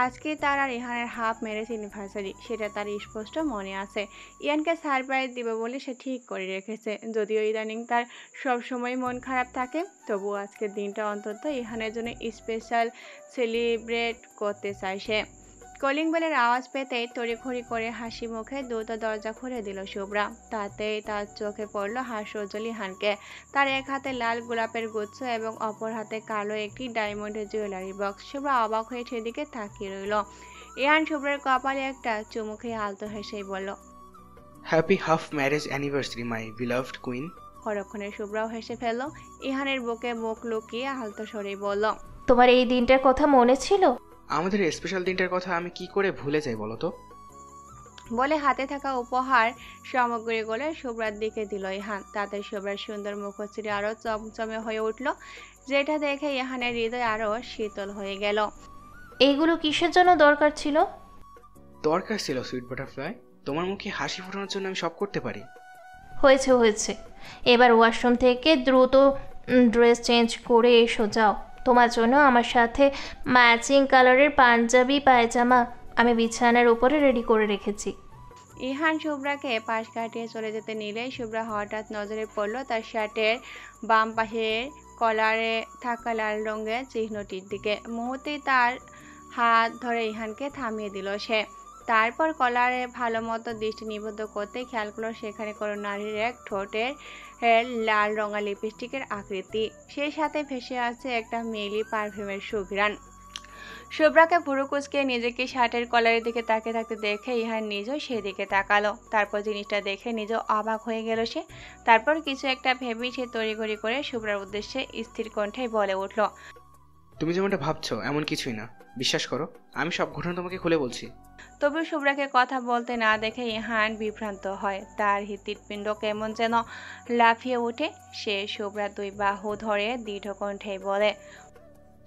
আজকে তার আর ইহানের হাফ ম্যারেজ অ্যানিভার্সারি, সেটা তার স্পষ্ট মনে আছে। ইয়ানকে সারপ্রাইজ দিবে বলে সে ঠিক করে রেখেছে। যদিও ইদানিং তার সবসময় মন খারাপ থাকে, তবুও আজকের দিনটা অন্তত ইহানের জন্য স্পেশাল সেলিব্রেট করতে চায় সে। কলিং বেলের আওয়াজ পেতেই তড়িঘড়ি করে হাসি মুখে দ্রুত দরজা খুলে দিল শুভ্রা। তাতেই তার চোখে পড়ল হাস্যোজ্জ্বল ইহানকে। তার এক হাতে লাল গোলাপের গুচ্ছ এবং অপর হাতে কালো একটি ডায়মন্ডের জুয়েলারি বক্স। শুভ্রা অবাক হয়ে সেদিকে তাকিয়ে রইল। ইহান শুভ্রার কপালে একটা চুমু খেয়ে আলতো হেসেই বলল, হ্যাপি হাফ ম্যারেজ অ্যানিভার্সারি মাই বিলাভড কুইন। পরক্ষণে শুভ্রাও হেসে ফেলল। ইহানের বুকে মুখ লুকিয়ে আলতো স্বরেই বলল, তোমার এই দিনটার কথা মনে ছিল? আমাদের স্পেশাল দিনটার কথা আমি কি করে ভুলে যাই বলো তো? বলে হাতে থাকা উপহার সামগ্রীগুলো শুভ্রার দিকে দিল ইহান। তাতে শুভ্রার সুন্দর মুখশ্রী আরো চমচমে হয়ে উঠল, যেটা দেখে ইহানের হৃদয় আরো শীতল হয়ে গেল। এইগুলো কিসের জন্য দরকার ছিল? দরকার ছিল সুইট বাটারফ্লাই, তোমার মুখে হাসি ফোটানোর জন্য আমি সব করতে পারি। হয়েছে, এবার ওয়াশরুম থেকে দ্রুত ড্রেস চেঞ্জ করে এসো, যাও। তোমার জন্য আমার সাথে ম্যাচিং কালারের পাঞ্জাবি পায়জামা আমি বিছানার উপরে রেডি করে রেখেছি। ইহান শুভ্রাকে পাশ কাটিয়ে চলে যেতে নিলেই শুভ্রা হঠাৎ নজরে পড়ল তার শার্টের বাম পাশের কলারে থাকা লাল রঙের চিহ্নটির দিকে। মুহূর্তেই তার হাত ধরে ইহানকে থামিয়ে দিল সে। তারপর কলারে ভালো মতো দৃষ্টি নিবদ্ধ করতে খেয়াল করলো সেখানে কোনো নারীর এক ঠোঁটের লাল রঙা লিপস্টিকের আকৃতি। সেই সাথে ভেসে আছে একটা মেলি পারফিউমের সুঘ্রাণ। শুভ্রাকে ভুরু কুঁচকে নিজেকে শার্টের কলারের দিকে তাকিয়ে থাকতে দেখে ইহান নিজেও সেদিকে তাকালো। তারপর জিনিসটা দেখে নিজেও অবাক হয়ে গেল সে। তারপর কিছু একটা ভেবেই সে তড়িঘড়ি করে শুভ্রার উদ্দেশ্যে স্থির কণ্ঠে বলে উঠল, তুমি যেমনটা ভাবছো এমন কিছুই না, বিশ্বাস করো, আমি সব ঘটনা তোমাকে খুলে বলছি। তবে শুভ্রাকে কথা বলতে না দেখে ইহান বিভ্রান্ত হয়। তার হৃৎপিণ্ড কেমন যেন লাফিয়ে ওঠে। সে শুভ্রার দুই বাহু ধরে দৃঢ় কণ্ঠে বলে,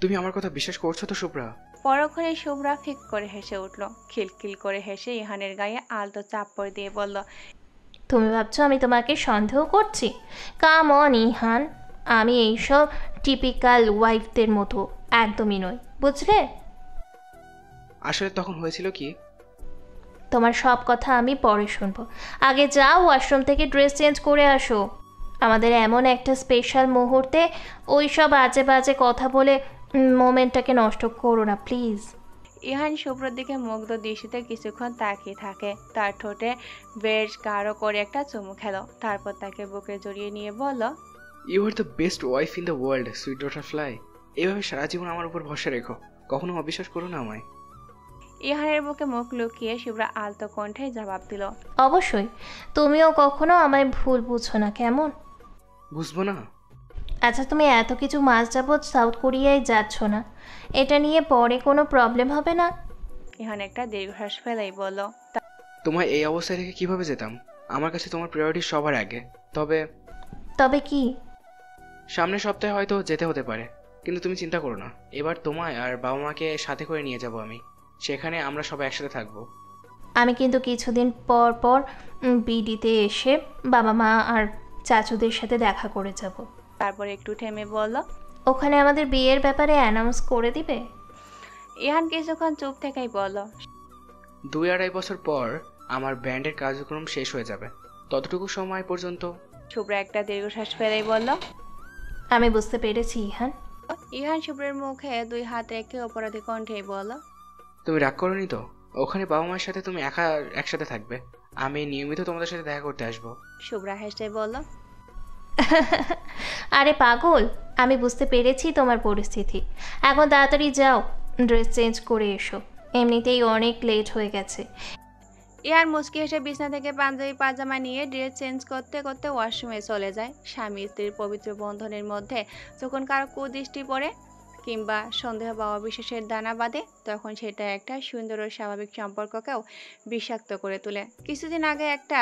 তুমি আমার কথা বিশ্বাস করছো তো শুভ্রা? পরক্ষণে শুভ্রা ফিক করে হেসে উঠল। খিলখিল করে হেসে ইহানের গায়ে আলতো চাপড় দিয়ে বলল, তুমি ভাবছো আমি তোমাকে সন্দেহ করছি? কাম অন ইহান, আমি এইসব টিপিক্যাল ওয়াইফদের মতো একদমই নই, বুঝলে? আসলে তখন হয়েছিল কি, তোমার সব কথা আমি পরে শুনবো। আগে যাও ওয়াশরুম থেকে ড্রেস চেঞ্জ করে আসো। আমাদের এমন একটা স্পেশাল মুহূর্তে ওই সব আজে বাজে কথা বলে মোমেন্টটাকে নষ্ট করো না প্লিজ। ইহান শুভ্রর দিকে মুগ্ধ দৃষ্টিতে কিছুক্ষণ তাকিয়ে থাকে। তার ঠোঁটে বেশ গাঢ় করে একটা চুমু খেলো, তারপর তাকে বুকে জড়িয়ে নিয়ে বলল, you are the best wife in the world sweet butterfly. এভাবে সারা জীবন আমার উপর ভরসা রেখো, কখনো অবিশ্বাস করো না আমায়। ইহানের বুকে মুখ লুকিয়ে শুভ্র আলতো কণ্ঠে জবাব দিল, অবশ্যই। তুমিও কখনো আমায় ভুল বুঝো না, কেমন? বুঝবো না? আচ্ছা, তুমি এত কিছু মাস যাবৎ সাউথ কোরিয়ায় যাচ্ছ না, এটা নিয়ে পরে কোনো প্রবলেম হবে না? ইহান একটা দীর্ঘশ্বাস ফেলেই বলল, তোমায় এই অবস্থায় থেকে কিভাবে যেতাম? আমার কাছে তোমার প্রায়োরিটি সবার আগে। তবে কি? সামনের সপ্তাহে হয়তো যেতে হতে পারে, কিন্তু তুমি চিন্তা করো না, এবার তোমায় আর বাবা মাকে সাথে করে নিয়ে যাব আমি। সেখানে আমরা সবাই একসাথে থাকবো। আমি কিন্তু কিছুদিন পর পর বিডিতে এসে বাবা মা আর চাচুদের সাথে দেখা করে যাব। তারপর একটু থেমে বলল, ওখানে আমাদের বিয়ের ব্যাপারে অ্যানাউন্স করে দিবে? ইহান কিছুক্ষণ চুপ থেকেই বলল, 2-2.5 বছর পর আমার ব্যান্ডের কার্যক্রম শেষ হয়ে যাবে, ততটুকু সময় পর্যন্ত। শুভ্র একটা দীর্ঘশ্বাস ফেলেই বলল, আমি বুঝতে পেরেছি ইহান। ইহান শুভ্রের মুখে 2 হাত রেখে অপরাধী কণ্ঠেই বলল, তুমি রাগ করোনি তো? ওখানে বাবা মায়ের সাথে তুমি একসাথে থাকবে, আমি নিয়মিত তোমাদের সাথে দেখা করতে আসবো। শুভ্রা হেসে বলল, আরে পাগল, আমি বুঝতে পেরেছি তোমার পরিস্থিতি। এখন তাড়াতাড়ি যাও, ড্রেস চেঞ্জ করে এসো, এমনিতেই অনেক লেট হয়ে গেছে। ইহান মুচকি হেসে বিছনা থেকে পাঞ্জাবি পাজামা নিয়ে ড্রেস চেঞ্জ করতে করতে ওয়াশরুমে চলে যায়। স্বামী স্ত্রীর পবিত্র বন্ধনের মধ্যে যখন কারো কুদৃষ্টি পড়ে কিংবা সন্দেহ বা অবিশ্বাসের দানা বাঁধে, তখন সেটা একটা সুন্দর ও স্বাভাবিক সম্পর্ককেও বিষাক্ত করে তোলে। কিছুদিন আগে একটা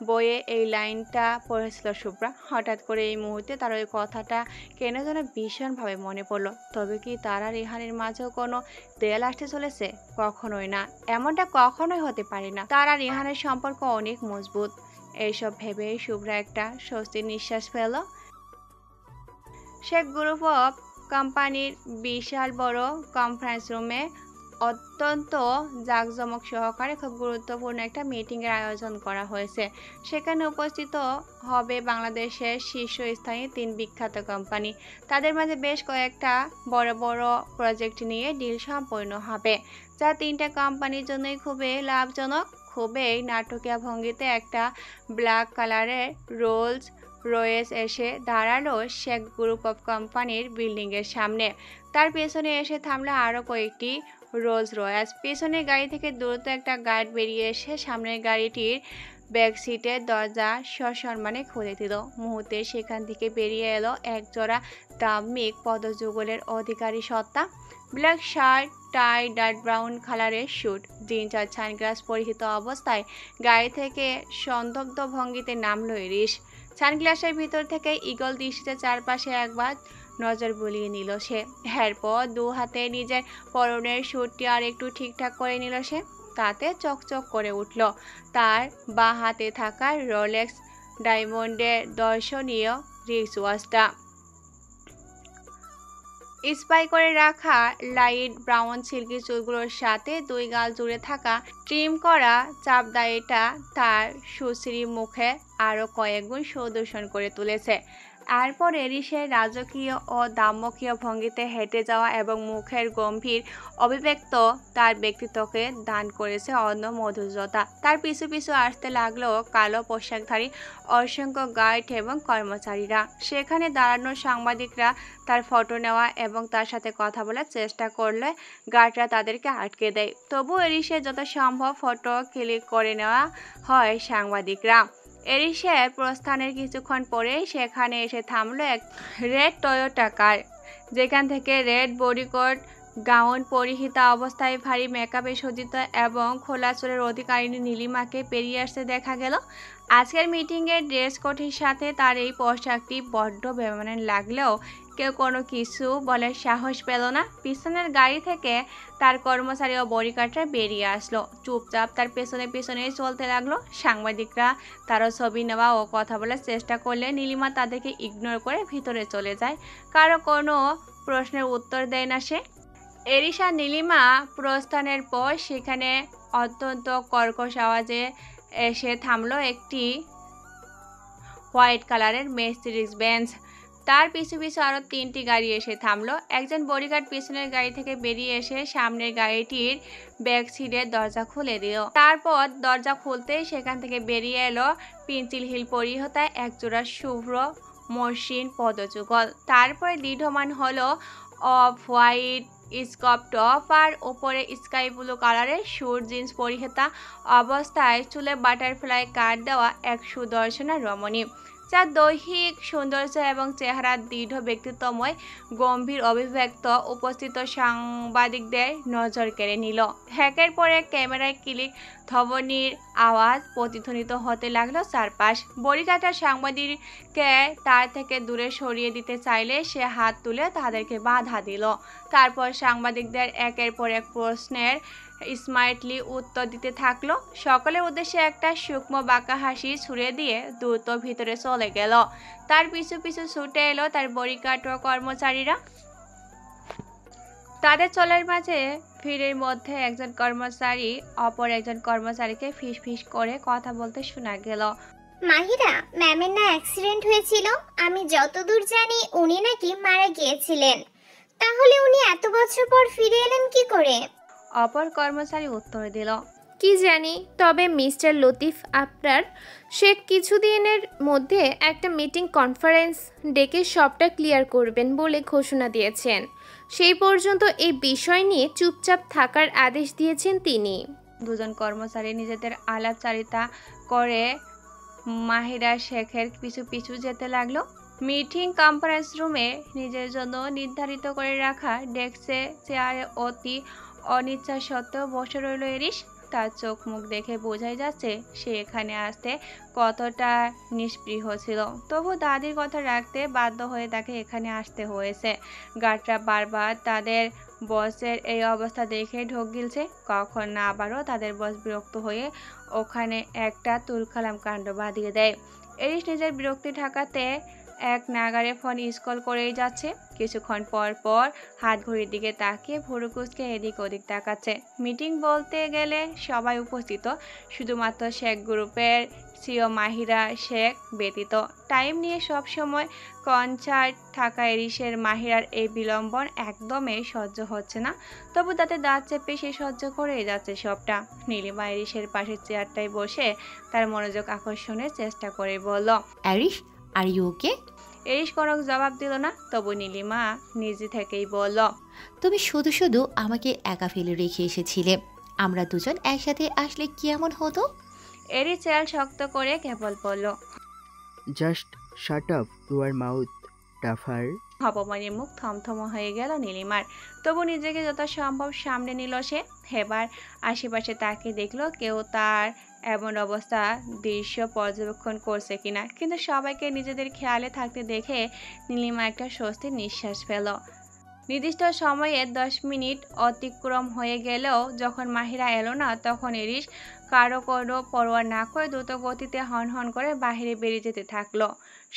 বইয়ে এই লাইনটা পড়েছিল শুভ্রা। হঠাৎ করে এই মুহূর্তে তার ওই কথাটা কেন যেন ভীষণভাবে মনে পড়লো। তবে কি তার আর ইহানের মাঝেও কোনো দেয়াল আসতে চলেছে? কখনোই না, এমনটা কখনোই হতে পারে না। তার আর ইহানের সম্পর্ক অনেক মজবুত। এইসব ভেবে শুভ্রা একটা স্বস্তির নিঃশ্বাস ফেল। সে গ্রুপ অফ কোম্পানির বিশাল বড় কনফারেন্স রুমে অত্যন্ত জাঁকজমক সহকারে খুব গুরুত্বপূর্ণ একটা মিটিংয়ের আয়োজন করা হয়েছে। সেখানে উপস্থিত হবে বাংলাদেশের শীর্ষস্থানীয় 3 বিখ্যাত কোম্পানি। তাদের মাঝে বেশ কয়েকটা বড় বড় প্রজেক্ট নিয়ে ডিল সম্পন্ন হবে, যা 3টা কোম্পানির জন্যই খুবই লাভজনক। খুবই নাটকীয় ভঙ্গিতে একটা ব্ল্যাক কালারের রোলস রয়েস এসে দাঁড়ালো শেখ গ্রুপ অফ কোম্পানির বিল্ডিংয়ের সামনে। তার পেছনে এসে থামলো আরও কয়েকটি রোলস রয়েস। পেছনের গাড়ি থেকে দ্রুত একটা গার্ড বেরিয়ে এসে সামনের গাড়িটির ব্যাক সিটের দরজা সসম্মানে খুলে দিল। মুহূর্তে সেখান থেকে বেরিয়ে এলো একজোড়া দাম্ভিক পদযুগলের অধিকারী সত্তা। ব্ল্যাক শার্ট, টাই, ডার্ক ব্রাউন কালারের স্যুট, জিন্স আর সানগ্লাস পরিহিত অবস্থায় গাড়ি থেকে সন্দগ্ধ ভঙ্গিতে নামলো ইরিশ। সানগ্লাসের ভিতর থেকে ঈগল দৃষ্টিতে চারপাশে একবার নজর বুলিয়ে নিল সে। এরপর 2 হাতে নিজের পরনের স্যুটটি আর একটু ঠিকঠাক করে নিল সে। তাতে চকচক করে উঠল তার বাঁ হাতে থাকা রোলেক্স ডায়মন্ডের দর্শনীয় রিস্ট ওয়াচটা। স্পাই করে রাখা লাইট ব্রাউন সিল্কি চুলগুলোর সাথে 2 গাল জুড়ে থাকা ট্রিম করা চাপদাড়িটা তার সুশ্রী মুখে আরও কয়েকগুণ সৌদর্শন করে তুলেছে। এরপর এরিসের রাজকীয় ও দাম্ভিক ভঙ্গিতে হেঁটে যাওয়া এবং মুখের গম্ভীর অভিব্যক্ত তার ব্যক্তিত্বকে দান করেছে অন্য মধুরতা। তার পিছু পিছু আসতে লাগলো কালো পোশাকধারী অসংখ্য গার্ড এবং কর্মচারীরা। সেখানে দাঁড়ানো সাংবাদিকরা তার ফটো নেওয়া এবং তার সাথে কথা বলার চেষ্টা করলে গার্ডরা তাদেরকে আটকে দেয়। তবু এরিসের যত সম্ভব ফটো ক্লিক করে নেওয়া হয় সাংবাদিকরা। এরিসের প্রস্থানের কিছুক্ষণ পরেই সেখানে এসে থামলো এক রেড টয়োটা কার, যেখান থেকে রেড বডিকোট গাউন পরিহিতা অবস্থায় ভারী মেকআপে সজ্জিত এবং খোলা চুলের অধিকারিণী নীলিমাকে পেরিয়ে আসতে দেখা গেল। আজকের মিটিংয়ের ড্রেস কোডের সাথে তার এই পোশাকটি বড্ড বেমানান লাগলেও কেউ কোনো কিছু বলার সাহস পেল না। পিছনের গাড়ি থেকে তার কর্মচারী ও বডিগার্ডরা বেরিয়ে আসলো। চুপচাপ তার পেছনে পেছনেই চলতে লাগলো। সাংবাদিকরা তারও ছবি নেওয়া ও কথা বলার চেষ্টা করলে নীলিমা তাদেরকে ইগনোর করে ভিতরে চলে যায়। কারো কোনো প্রশ্নের উত্তর দেয় না সে। এরিস আর নীলিমা প্রস্থানের পর সেখানে অত্যন্ত কর্কশ আওয়াজে এসে থামলো একটি হোয়াইট কালারের মের্সিডিজ বেঞ্জ। তার পিছু পিছু আরো 3টি গাড়ি এসে থামলো। একজন বডিগার্ড পিছনের গাড়ি থেকে বেরিয়ে এসে সামনের গাড়িটির ব্যাক সিটের দরজা খুলে দিল। তারপর দরজা খুলতেই সেখান থেকে বেরিয়ে এলো পেন্সিল হিল পরিহিত একজোড়া শুভ্র মসৃণ পদযুগল। তারপরে দৃঢ়মান হলো অফ হোয়াইট স্কার্ফ টপ আর ওপরে স্কাই ব্লু কালারের শুট জিন্স পরিহিত অবস্থায় চুলে বাটারফ্লাই কাট দেওয়া এক সুদর্শনা রমণী, যার দৈহিক সৌন্দর্য এবং চেহারার দৃঢ় ব্যক্তিত্বময় গম্ভীর অভিব্যক্ত উপস্থিত সাংবাদিকদের নজর কেড়ে নিল। একের পর এক ক্যামেরায় ক্লিক ধ্বনির আওয়াজ প্রতিধ্বনিত হতে লাগলো চারপাশ। বডিগার্ডরা সাংবাদিককে তার থেকে দূরে সরিয়ে দিতে চাইলে সে হাত তুলে তাদেরকে বাধা দিল। তারপর সাংবাদিকদের একের পর এক প্রশ্নের স্মার্টলি উত্তর দিতে থাকলো। সকলের উদ্দেশ্যে একটা সূক্ষ্ম বাঁকা হাসি ছুড়ে দিয়ে দ্রুত ভিতরে চলে গেল। তার পিছু পিছু ছুটে এলো তার বডিগার্ড ও কর্মচারীরা। তাদের চলার মাঝে ভিড়ের মধ্যে একজন কর্মচারী অপর একজন কর্মচারীকে ফিস ফিস করে কথা বলতে শোনা গেল। মাহিরা ম্যামের না অ্যাক্সিডেন্ট হয়েছিল, আমি যতদূর জানি উনি নাকি মারা গিয়েছিলেন, তাহলে উনি এত বছর পর ফিরে এলেন কি করে? অপর কর্মচারী উত্তর দিল, কি জানি, তবে মিস্টার লতিফ আপনার সে কিছুদিনের মধ্যে একটা মিটিং কনফারেন্স ডেকে সবটা ক্লিয়ার করবেন বলে ঘোষণা দিয়েছেন। সেই পর্যন্ত এই বিষয় নিয়ে চুপচাপ থাকার আদেশ দিয়েছেন তিনি। দুজন কর্মচারী নিজেদের আলাপচারিতা করে মাহিরা শেখের পিছু পিছু যেতে লাগলো। মিটিং কনফারেন্স রুমে নিজের জন্য নির্ধারিত করে রাখা ডেস্কে চেয়ারে অতি অনিচ্ছা সত্ত্বেও বসে রইল এরিস। তার চোখ মুখ দেখে বোঝাই যাচ্ছে সে এখানে আসতে কতটা নিষ্পৃহ ছিল, তবু দাদির কথা রাখতে বাধ্য হয়ে তাকে এখানে আসতে হয়েছে। গার্ডরা বারবার তাদের বসের এই অবস্থা দেখে ঢোক গিলছে, কখন না আবারও তাদের বস বিরক্ত হয়ে ওখানে একটা তুলকালাম কাণ্ড বাঁধিয়ে দেয়। এরিস নিজের বিরক্তি ঢাকাতে এক নাগারে ফোন স্ক্রল করেই যাচ্ছে। কিছুক্ষণ পর পর হাত ঘড়ির দিকে তাকিয়ে ভুরু কুঁচকে এদিক ওদিক তাকাচ্ছে। মিটিং বলতে গেলে সবাই উপস্থিত, শুধুমাত্র শেখ গ্রুপের সিও মাহিরা শেখ ব্যতীত। টাইম নিয়ে সব সময় কনসার্ট থাকা এরিসের মাহিরার এই বিলম্বন একদমই সহ্য হচ্ছে না, তবু তাতে দাঁত চেপে সে সহ্য করেই যাচ্ছে সবটা। নীলিমা এরিসের পাশের চেয়ারটায় বসে তার মনোযোগ আকর্ষণের চেষ্টা করে বলল, অ্যারিস আর ইউ ওকে? এরিস কোনো জবাব দিল না, তবু নীলিমা নিজে থেকেই বলল, তুমি শুধু শুধু আমাকে একা ফেলে রেখে এসেছিলে, আমরা দুজন একসাথে আসলে কি এমন হতো? এরিস চেয়ার শক্ত করে কেবল বলল, just shut up your mouth টাফার। অপমানের মুখ থমথম হয়ে গেল নীলিমার, তবু নিজেকে যত সম্ভব সামনে নিল সে। এবার আশেপাশে তাকে দেখলো কেউ তার এমন অবস্থা দৃশ্য পর্যবেক্ষণ করছে কিনা, কিন্তু সবাইকে নিজেদের খেয়ালে থাকতে দেখে নীলিমা একটা স্বস্তির নিঃশ্বাস ফেল। নির্দিষ্ট সময়ে 10 মিনিট অতিক্রম হয়ে গেলেও যখন মাহিরা এলো না, তখন এরিস কারো কোনো পরোয়া না করে দ্রুত গতিতে হন হন করে বাইরে বেরিয়ে যেতে থাকলো।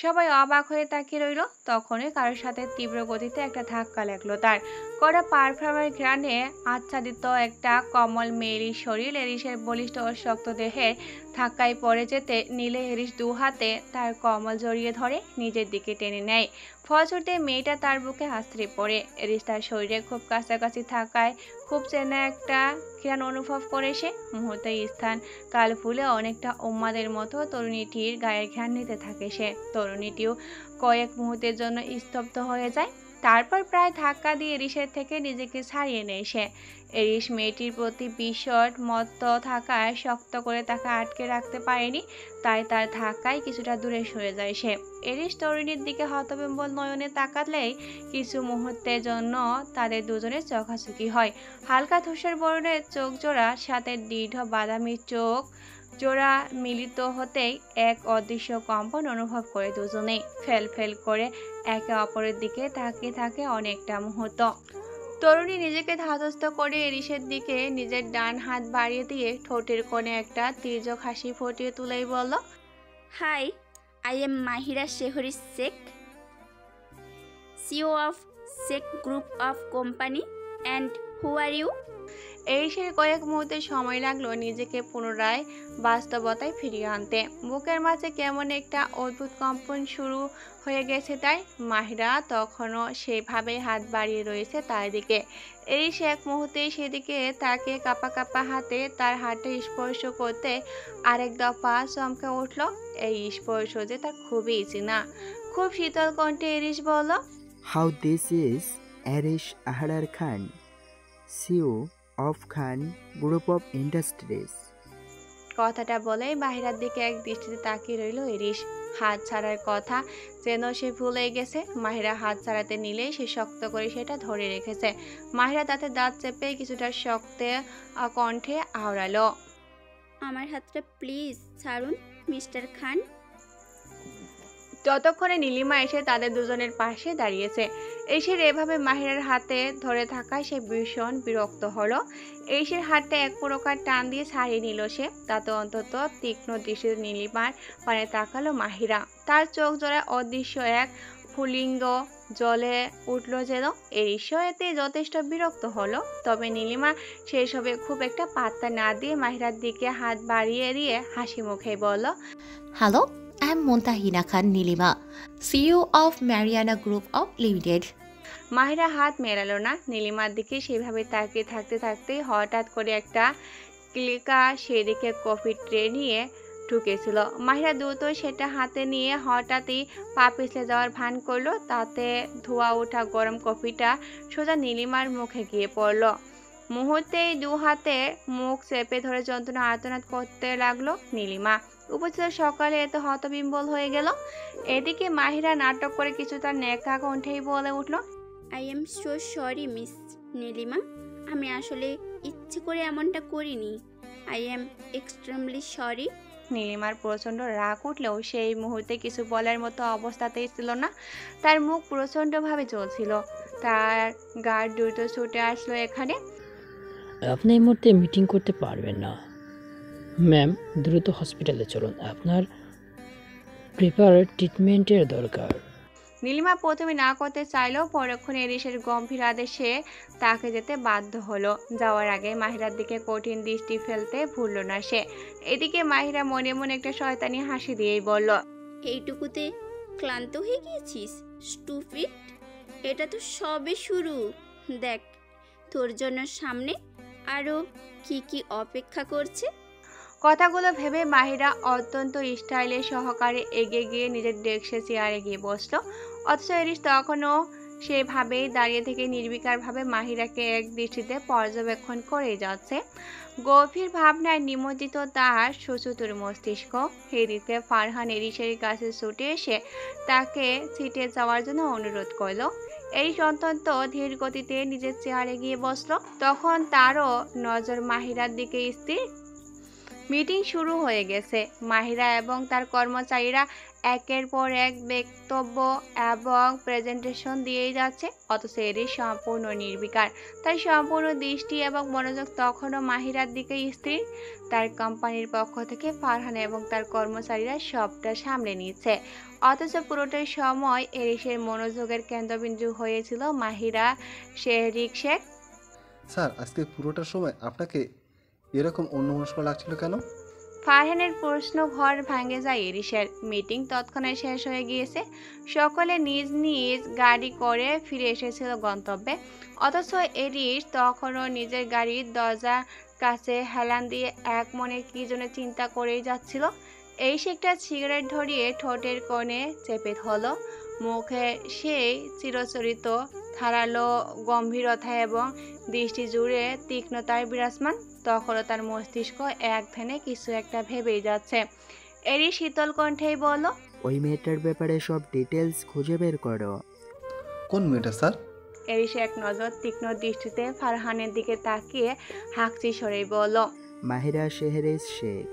সবাই অবাক হয়ে তাকিয়ে রইল। তখনই কারোর সাথে তীব্র গতিতে একটা ধাক্কা লাগলো তার। কড়া পারফিউমের ঘ্রাণে আচ্ছাদিত একটা কমল মেয়েলি শরীর এরিসের বলিষ্ঠ ও শক্ত দেহের ধাক্কায় পড়ে যেতে নিলে এরিস দু হাতে তার কমল জড়িয়ে ধরে নিজের দিকে টেনে নেয়। ফলশ্রুতিতে মেয়েটা তার বুকে আছড়ে পড়ে। এরিস তার শরীরে খুব কাছাকাছি থাকায় খুব চেনা একটা ঘ্রাণ অনুভব করে সে। মুহূর্তে স্থান কাল ফুলে অনেকটা উম্মাদের মতো তরুণীটির গায়ের ঘ্রাণ নিতে থাকে সে। তরুণীটিও কয়েক মুহূর্তের জন্য স্তব্ধ হয়ে যায়, তারপর প্রায় ধাক্কা দিয়ে এরিসের থেকে নিজেকে ছাড়িয়ে নেয় সে। এরিস মেয়েটির প্রতি বিশট মত্ত থাকায় শক্ত করে তাকে আটকে রাখতে পারেনি, তাই তার ধাক্কায় কিছুটা দূরে সরে যায় সে। এরিস তরুণীর দিকে হতবিম্বল নয়নে তাকালেই কিছু মুহূর্তের জন্য তাদের দুজনের চোখাচোখি হয়। হালকা ধূসর বর্ণের চোখ জোড়া সাথে দৃঢ় বাদামি চোখ জোড়া মিলিত হতেই এক অদৃশ্য কম্পন অনুভব করে দুজনেই। ফেল ফেল করে একে অপরের দিকে তাকিয়ে থাকে অনেকটা মুহূর্ত। তরুণী নিজেকে ধাতস্থ করে এরিসের দিকে নিজের ডান হাত বাড়িয়ে দিয়ে ঠোঁটের কোণে একটা তীর্যক হাসি ফুটিয়ে তুলেই বলল, hi, I am Mahira Shehri Sheikh, CEO of Sheikh group of company, and who are you? এরিসের কয়েক মুহূর্তে সময় লাগলো নিজেকে পুনরায় বাস্তবতায় ফিরিয়ে আনতে। বুকের মাঝে কেমন একটা অদ্ভুত কম্পন শুরু হয়ে গেছে তাই। মাহিরা তখনও সেভাবে হাত বাড়িয়ে রয়েছে তার দিকে। এরিস এক মুহূর্তে সেদিকে তাকে কাঁপা কাঁপা হাতে তার হাতে স্পর্শ করতে আরেক দফা চমকে উঠল। এই স্পর্শ যে তার খুবই চেনা। খুব শীতল কণ্ঠে এরিস বলল, how this is Erish Ahrar Khan, CEO of Khan group of industries. কথাটা বলেই বাহিরার দিকে এক দৃষ্টিতে তাকিয়ে রইল এরিস। হাত ছাড়ার কথা যেন সে ভুলে গেছে। মাহিরা হাত ছাড়াতে নিলেই সে শক্ত করে সেটা ধরে রেখেছে। মাহিরা তাতে দাঁত চেপে কিছুটা শক্ত কণ্ঠে আওড়ালো, আমার হাতটা প্লিজ ছাড়ুন মিস্টার খান। ততক্ষণে নীলিমা এসে তাদের দুজনের পাশে দাঁড়িয়েছে। এসের এভাবে মাহিরার হাতে ধরে থাকায় সে ভীষণ বিরক্ত হলো। এসের হাতটা এক প্রকার টান দিয়ে ছাড়িয়ে নিল সে। তাতে অন্তত তীক্ষ্ণ দৃষ্টিতে নীলিমার পানে তাকালো মাহিরা। তার চোখ জোড়ায় অদৃশ্য এক ফুলিঙ্গ জলে উঠল যেন। এরিস এতে যথেষ্ট বিরক্ত হলো। তবে নীলিমা সেসবে খুব একটা পাত্তা না দিয়ে মাহিরার দিকে হাত বাড়িয়ে দিয়ে হাসি মুখে বলল, hello, I am Muntahina Khan Nilima, CEO of Mariana group of limited. Mahira হাত মেলালো না। নীলিমার দিকে সেভাবে তাকিয়ে থাকতে থাকতে হঠাৎ করে একটা ক্লিকা সেদিকে কফি ট্রে নিয়ে ঢুকেছিল। মাহিরা দ্রুত সেটা হাতে নিয়ে হঠাৎই পা পিছলে যাওয়ার ভান করলো। তাতে ধোয়া ওঠা গরম কফিটা সোজা নীলিমার মুখে গিয়ে পড়ল। মুহূর্তেই দু হাতে মুখ চেপে ধরে যন্ত্রণা আর্তনাদ করতে লাগলো নীলিমা। উপস্থিত সকালে এত হতবিম্বল হয়ে গেল। এদিকে মাহিরা নাটক করে কিছুটা নেকা কণ্ঠেই বলে উঠল, I am so sorry miss Nilima, আমি আসলে ইচ্ছে করে এমনটা করিনি। I am extremely sorry. নীলিমার প্রচণ্ড রাগ উঠলেও সেই মুহূর্তে কিছু বলার মতো অবস্থাতেই ছিল না। তার মুখ প্রচণ্ডভাবে জ্বলছিল। তার গার্ড দ্রুত ছুটে আসলো এখানে। আপনি এই মুহূর্তে মিটিং করতে পারবেন না ম্যাম, দ্রুত হসপিটালে চলুন, আপনার প্রিপার ট্রিটমেন্টের দরকার। নীলিমা প্রথমে না করতে চাইলেও পরক্ষণে এরিসের গম্ভীর আদেশে তাকে যেতে বাধ্য হলো। যাওয়ার আগে মাহিরার দিকে কঠিন দৃষ্টি ফেলতে ভুলল না সে। এদিকে মাহিরা মনে মনে একটা শয়তানি হাসি দিয়েই বলল, এইটুকুতে ক্লান্ত হয়ে গিয়েছিস স্টুপিড? এটা তো সবে শুরু। দেখ তোর জন্য সামনে আরো কি কি অপেক্ষা করছে। কথাগুলো ভেবে মাহিরা অত্যন্ত স্টাইলে সহকারে এগিয়ে গিয়ে নিজের ডেস্কে চেয়ারে গিয়ে বসলো। অথচ এরিস তখনও সেভাবেই দাঁড়িয়ে থেকে নির্বিকারভাবে মাহিরাকে এক দৃষ্টিতে পর্যবেক্ষণ করে যাচ্ছে। গভীর ভাবনায় নিমজ্জিত তার সুচতুর মস্তিষ্ক। এদিকে ফারহান এরিসের কাছে ছুটে এসে তাকে সিটে যাওয়ার জন্য অনুরোধ করল। এরিস অত্যন্ত ধীর গতিতে নিজের চেয়ারে গিয়ে বসলো। তখন তারও নজর মাহিরার দিকে স্থির। মিটিং শুরু হয়ে গেছে। মাহিরা এবং তার কর্মচারীরা একের পর এক বক্তব্য এবং প্রেজেন্টেশন দিয়েই যাচ্ছে। অথচ এরিস সম্পূর্ণ নির্বিকার। তার সম্পূর্ণ দৃষ্টি এবং মনোযোগ তখনও মাহিরার দিকেই স্থির। তার কোম্পানির পক্ষ থেকে ফারহান এবং তার কর্মচারীরা সবটা সামলে নিচ্ছে। অথচ পুরোটাই সময় এরিসের মনোযোগের কেন্দ্রবিন্দু হয়েছিল মাহিরা শেহরিক শেখ। স্যার, আজকে পুরোটা সময় আপনাকে এরকম অন্যমনস্ক লাগছিল কেন? ফারহানের প্রশ্ন ঘর ভাঙে যায় এরিসের। মিটিং তৎক্ষণাৎ শেষ হয়ে গিয়েছে। সকলে নিজ নিজ গাড়ি করে ফিরে এসেছিল গন্তব্যে। অথচ এরিস তখনও নিজের গাড়ির দরজার কাছে হেলান দিয়ে এক মনে কি যেন চিন্তা করেই যাচ্ছিল। এই সে একটা সিগারেট ধরিয়ে ঠোঁটের কোণে চেপে ধরল। মুখে সেই চিরচরিত ধারালো গম্ভীরতা এবং দৃষ্টি জুড়ে তীক্ষ্ণতায় বিরাজমান। তখনও তার মস্তিষ্ক এক ধ্যানে কিছু একটা ভেবেই যাচ্ছে। এরই শীতল কণ্ঠেই বলল, ওই মেয়েটার ব্যাপারে সব ডিটেলস খুঁজে বের করো। কোন মেয়েটা স্যার? এরিস এক নজর তীক্ষ্ণ দৃষ্টিতে ফারহানের দিকে তাকিয়ে হাঁকচি সরেই বলল, মাহিরা শেহরিজ শেখ।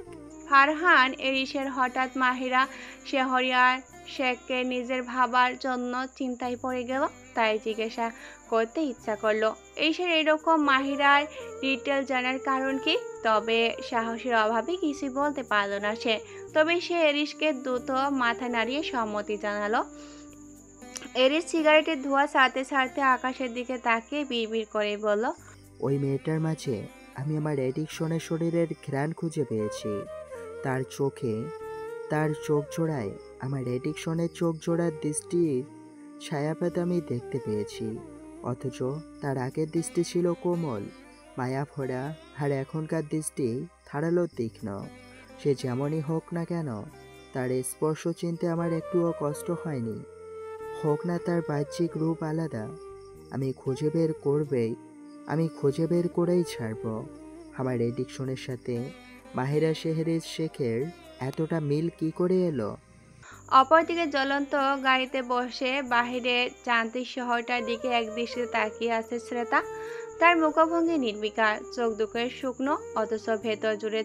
ফারহান এরিসের হঠাৎ মাহিরা শেহরিয়ার শেখকে নিজের ভাবার জন্য চিন্তায় পড়ে গেল। তাই জিজ্ঞাসা করতে ইচ্ছা করলো, এরিসের এরকম মাহিরার ডিটেল জানার কারণ কি? তবে সাহসের অভাবে কিছুই বলতে পারল না সে। তবে সে এরিসকে দ্রুত মাথা নাড়িয়ে সম্মতি জানালো। এরিস সিগারেটের ধোঁয়া ছাড়তে ছাড়তে আকাশের দিকে তাকিয়ে বিড়বিড় করে বলল, ওই মেয়েটার মাঝে আমি আমার অ্যাডিকশনের শরীরের ঘ্রাণ খুঁজে পেয়েছি। তার চোখে, তার চোখ জোড়ায় আমার অ্যাডিকশনের চোখ জোড়ার দৃষ্টির ছায়াপাত আমি দেখতে পেয়েছি। অথচ তার আগের দৃষ্টি ছিল কোমল, মায়া ভরা, আর এখনকার দৃষ্টি ধারালো তীক্ষ্ণ। সে যেমনই হোক না কেন, তার স্পর্শ চিনতে আমার একটুও কষ্ট হয়নি। হোক না তার বাহ্যিক রূপ আলাদা, আমি খুঁজে বের করেই ছাড়ব। আমার এডিকশনের সাথে মাহিরা শেখের এতটা মিল কি করে এলো? অপরদিকে জ্বলন্ত গাড়িতে বসে বাহিরের যান্ত্রিক শহরটার দিকে একদৃষ্টিতে তাকিয়ে আছে শ্রেতা। তার মুখভঙ্গি নির্বিকার, চোখ দুটো শুকনো, অথচ ভেতর জুড়ে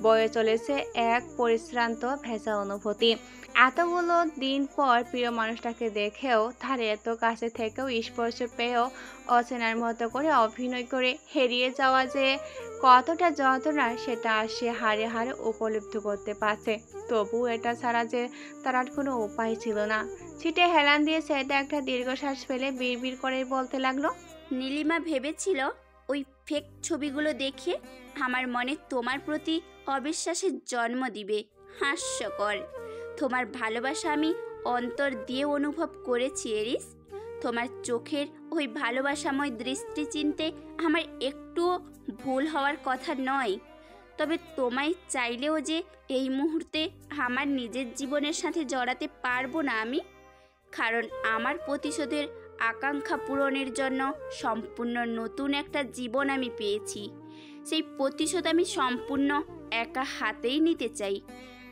বয়ে চলেছে এক পরিশ্রান্ত ভেজা অনুভূতি। এতগুলো দিন পর প্রিয় মানুষটাকে দেখেও, তার এত কাছে থেকেও, স্পর্শ পেয়েও অচেনার মতো করে অভিনয় করে হেরিয়ে যাওয়া যে কতটা যন্ত্রণা, সেটা সে হাড়ে হাড়ে উপলব্ধি করতে পারছে। তবু এটা ছাড়া যে তার আর কোনো উপায় ছিল না। ছিটে হেলান দিয়ে সেটা একটা দীর্ঘশ্বাস ফেলে বিড়বিড় করে বলতে লাগলো, নীলিমা ভেবেছিল ওই ফেক ছবিগুলো দেখে আমার মনে তোমার প্রতি অবিশ্বাসের জন্ম দিবে। হাস্যকর। তোমার ভালোবাসা আমি অন্তর দিয়ে অনুভব করেছি এরিস। তোমার চোখের ওই ভালোবাসাময় দৃষ্টি চিনতে আমার একটুও ভুল হওয়ার কথা নয়। তবে তোমায় চাইলেও যে এই মুহূর্তে আমার নিজের জীবনের সাথে জড়াতে পারবো না আমি। কারণ আমার প্রতিশোধের আকাঙ্ক্ষা পূরণের জন্য সম্পূর্ণ নতুন একটা জীবন আমি পেয়েছি। সেই প্রতিশোধ আমি সম্পূর্ণ একা হাতেই নিতে চাই।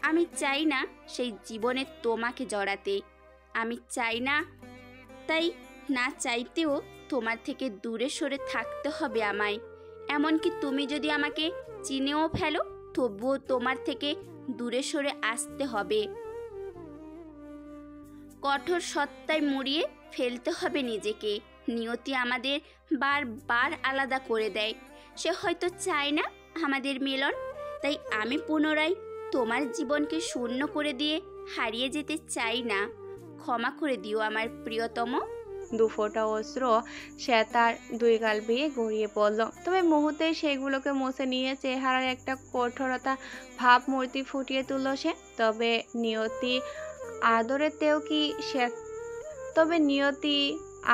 আমি চাই না সেই জীবনে তোমাকে জড়াতে। আমি চাই না, তাই না চাইতেও তোমার থেকে দূরে সরে থাকতে হবে আমায়। এমনকি তুমি যদি আমাকে চিনেও ফেলো, তবুও তোমার থেকে দূরে সরে আসতে হবে। কঠোর সত্তায় মুড়িয়ে ফেলতে হবে নিজেকে। নিয়তি আমাদের বারবার আলাদা করে দেয়। সে হয়তো চায় না আমাদের মিলন, তাই আমি পুনরায় তোমার জীবনকে শূন্য করে দিয়ে হারিয়ে যেতে চাই না। ক্ষমা করে দিও আমার প্রিয়তম। দুফোঁটা অস্ত্র সে তার দুই গাল বেয়ে গড়িয়ে পড়ল। তবে মুহূর্তে সেগুলোকে মুছে নিয়ে চেহারার একটা কঠোরতা ভাবমূর্তি ফুটিয়ে তুলল সে। তবে নিয়তি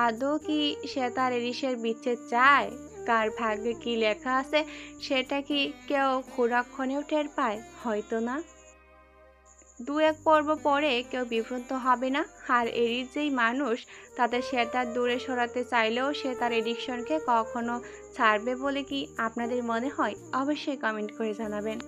আদৌ কি সে তার এরিসের বিচ্ছেদ চায়? কার ভাগ্যে কি লেখা আছে সেটা কি কেউ ক্ষুরাক্ষণেও টের পায়? হয়তো না। দু এক পর্ব পরে কেউ বিভ্রান্ত হবে না। আর এরিস যেই মানুষ, তাদের সে তার দূরে সরাতে চাইলেও সে তার এডিকশনকে কখনো ছাড়বে বলে কি আপনাদের মনে হয়? অবশ্যই কমেন্ট করে জানাবেন।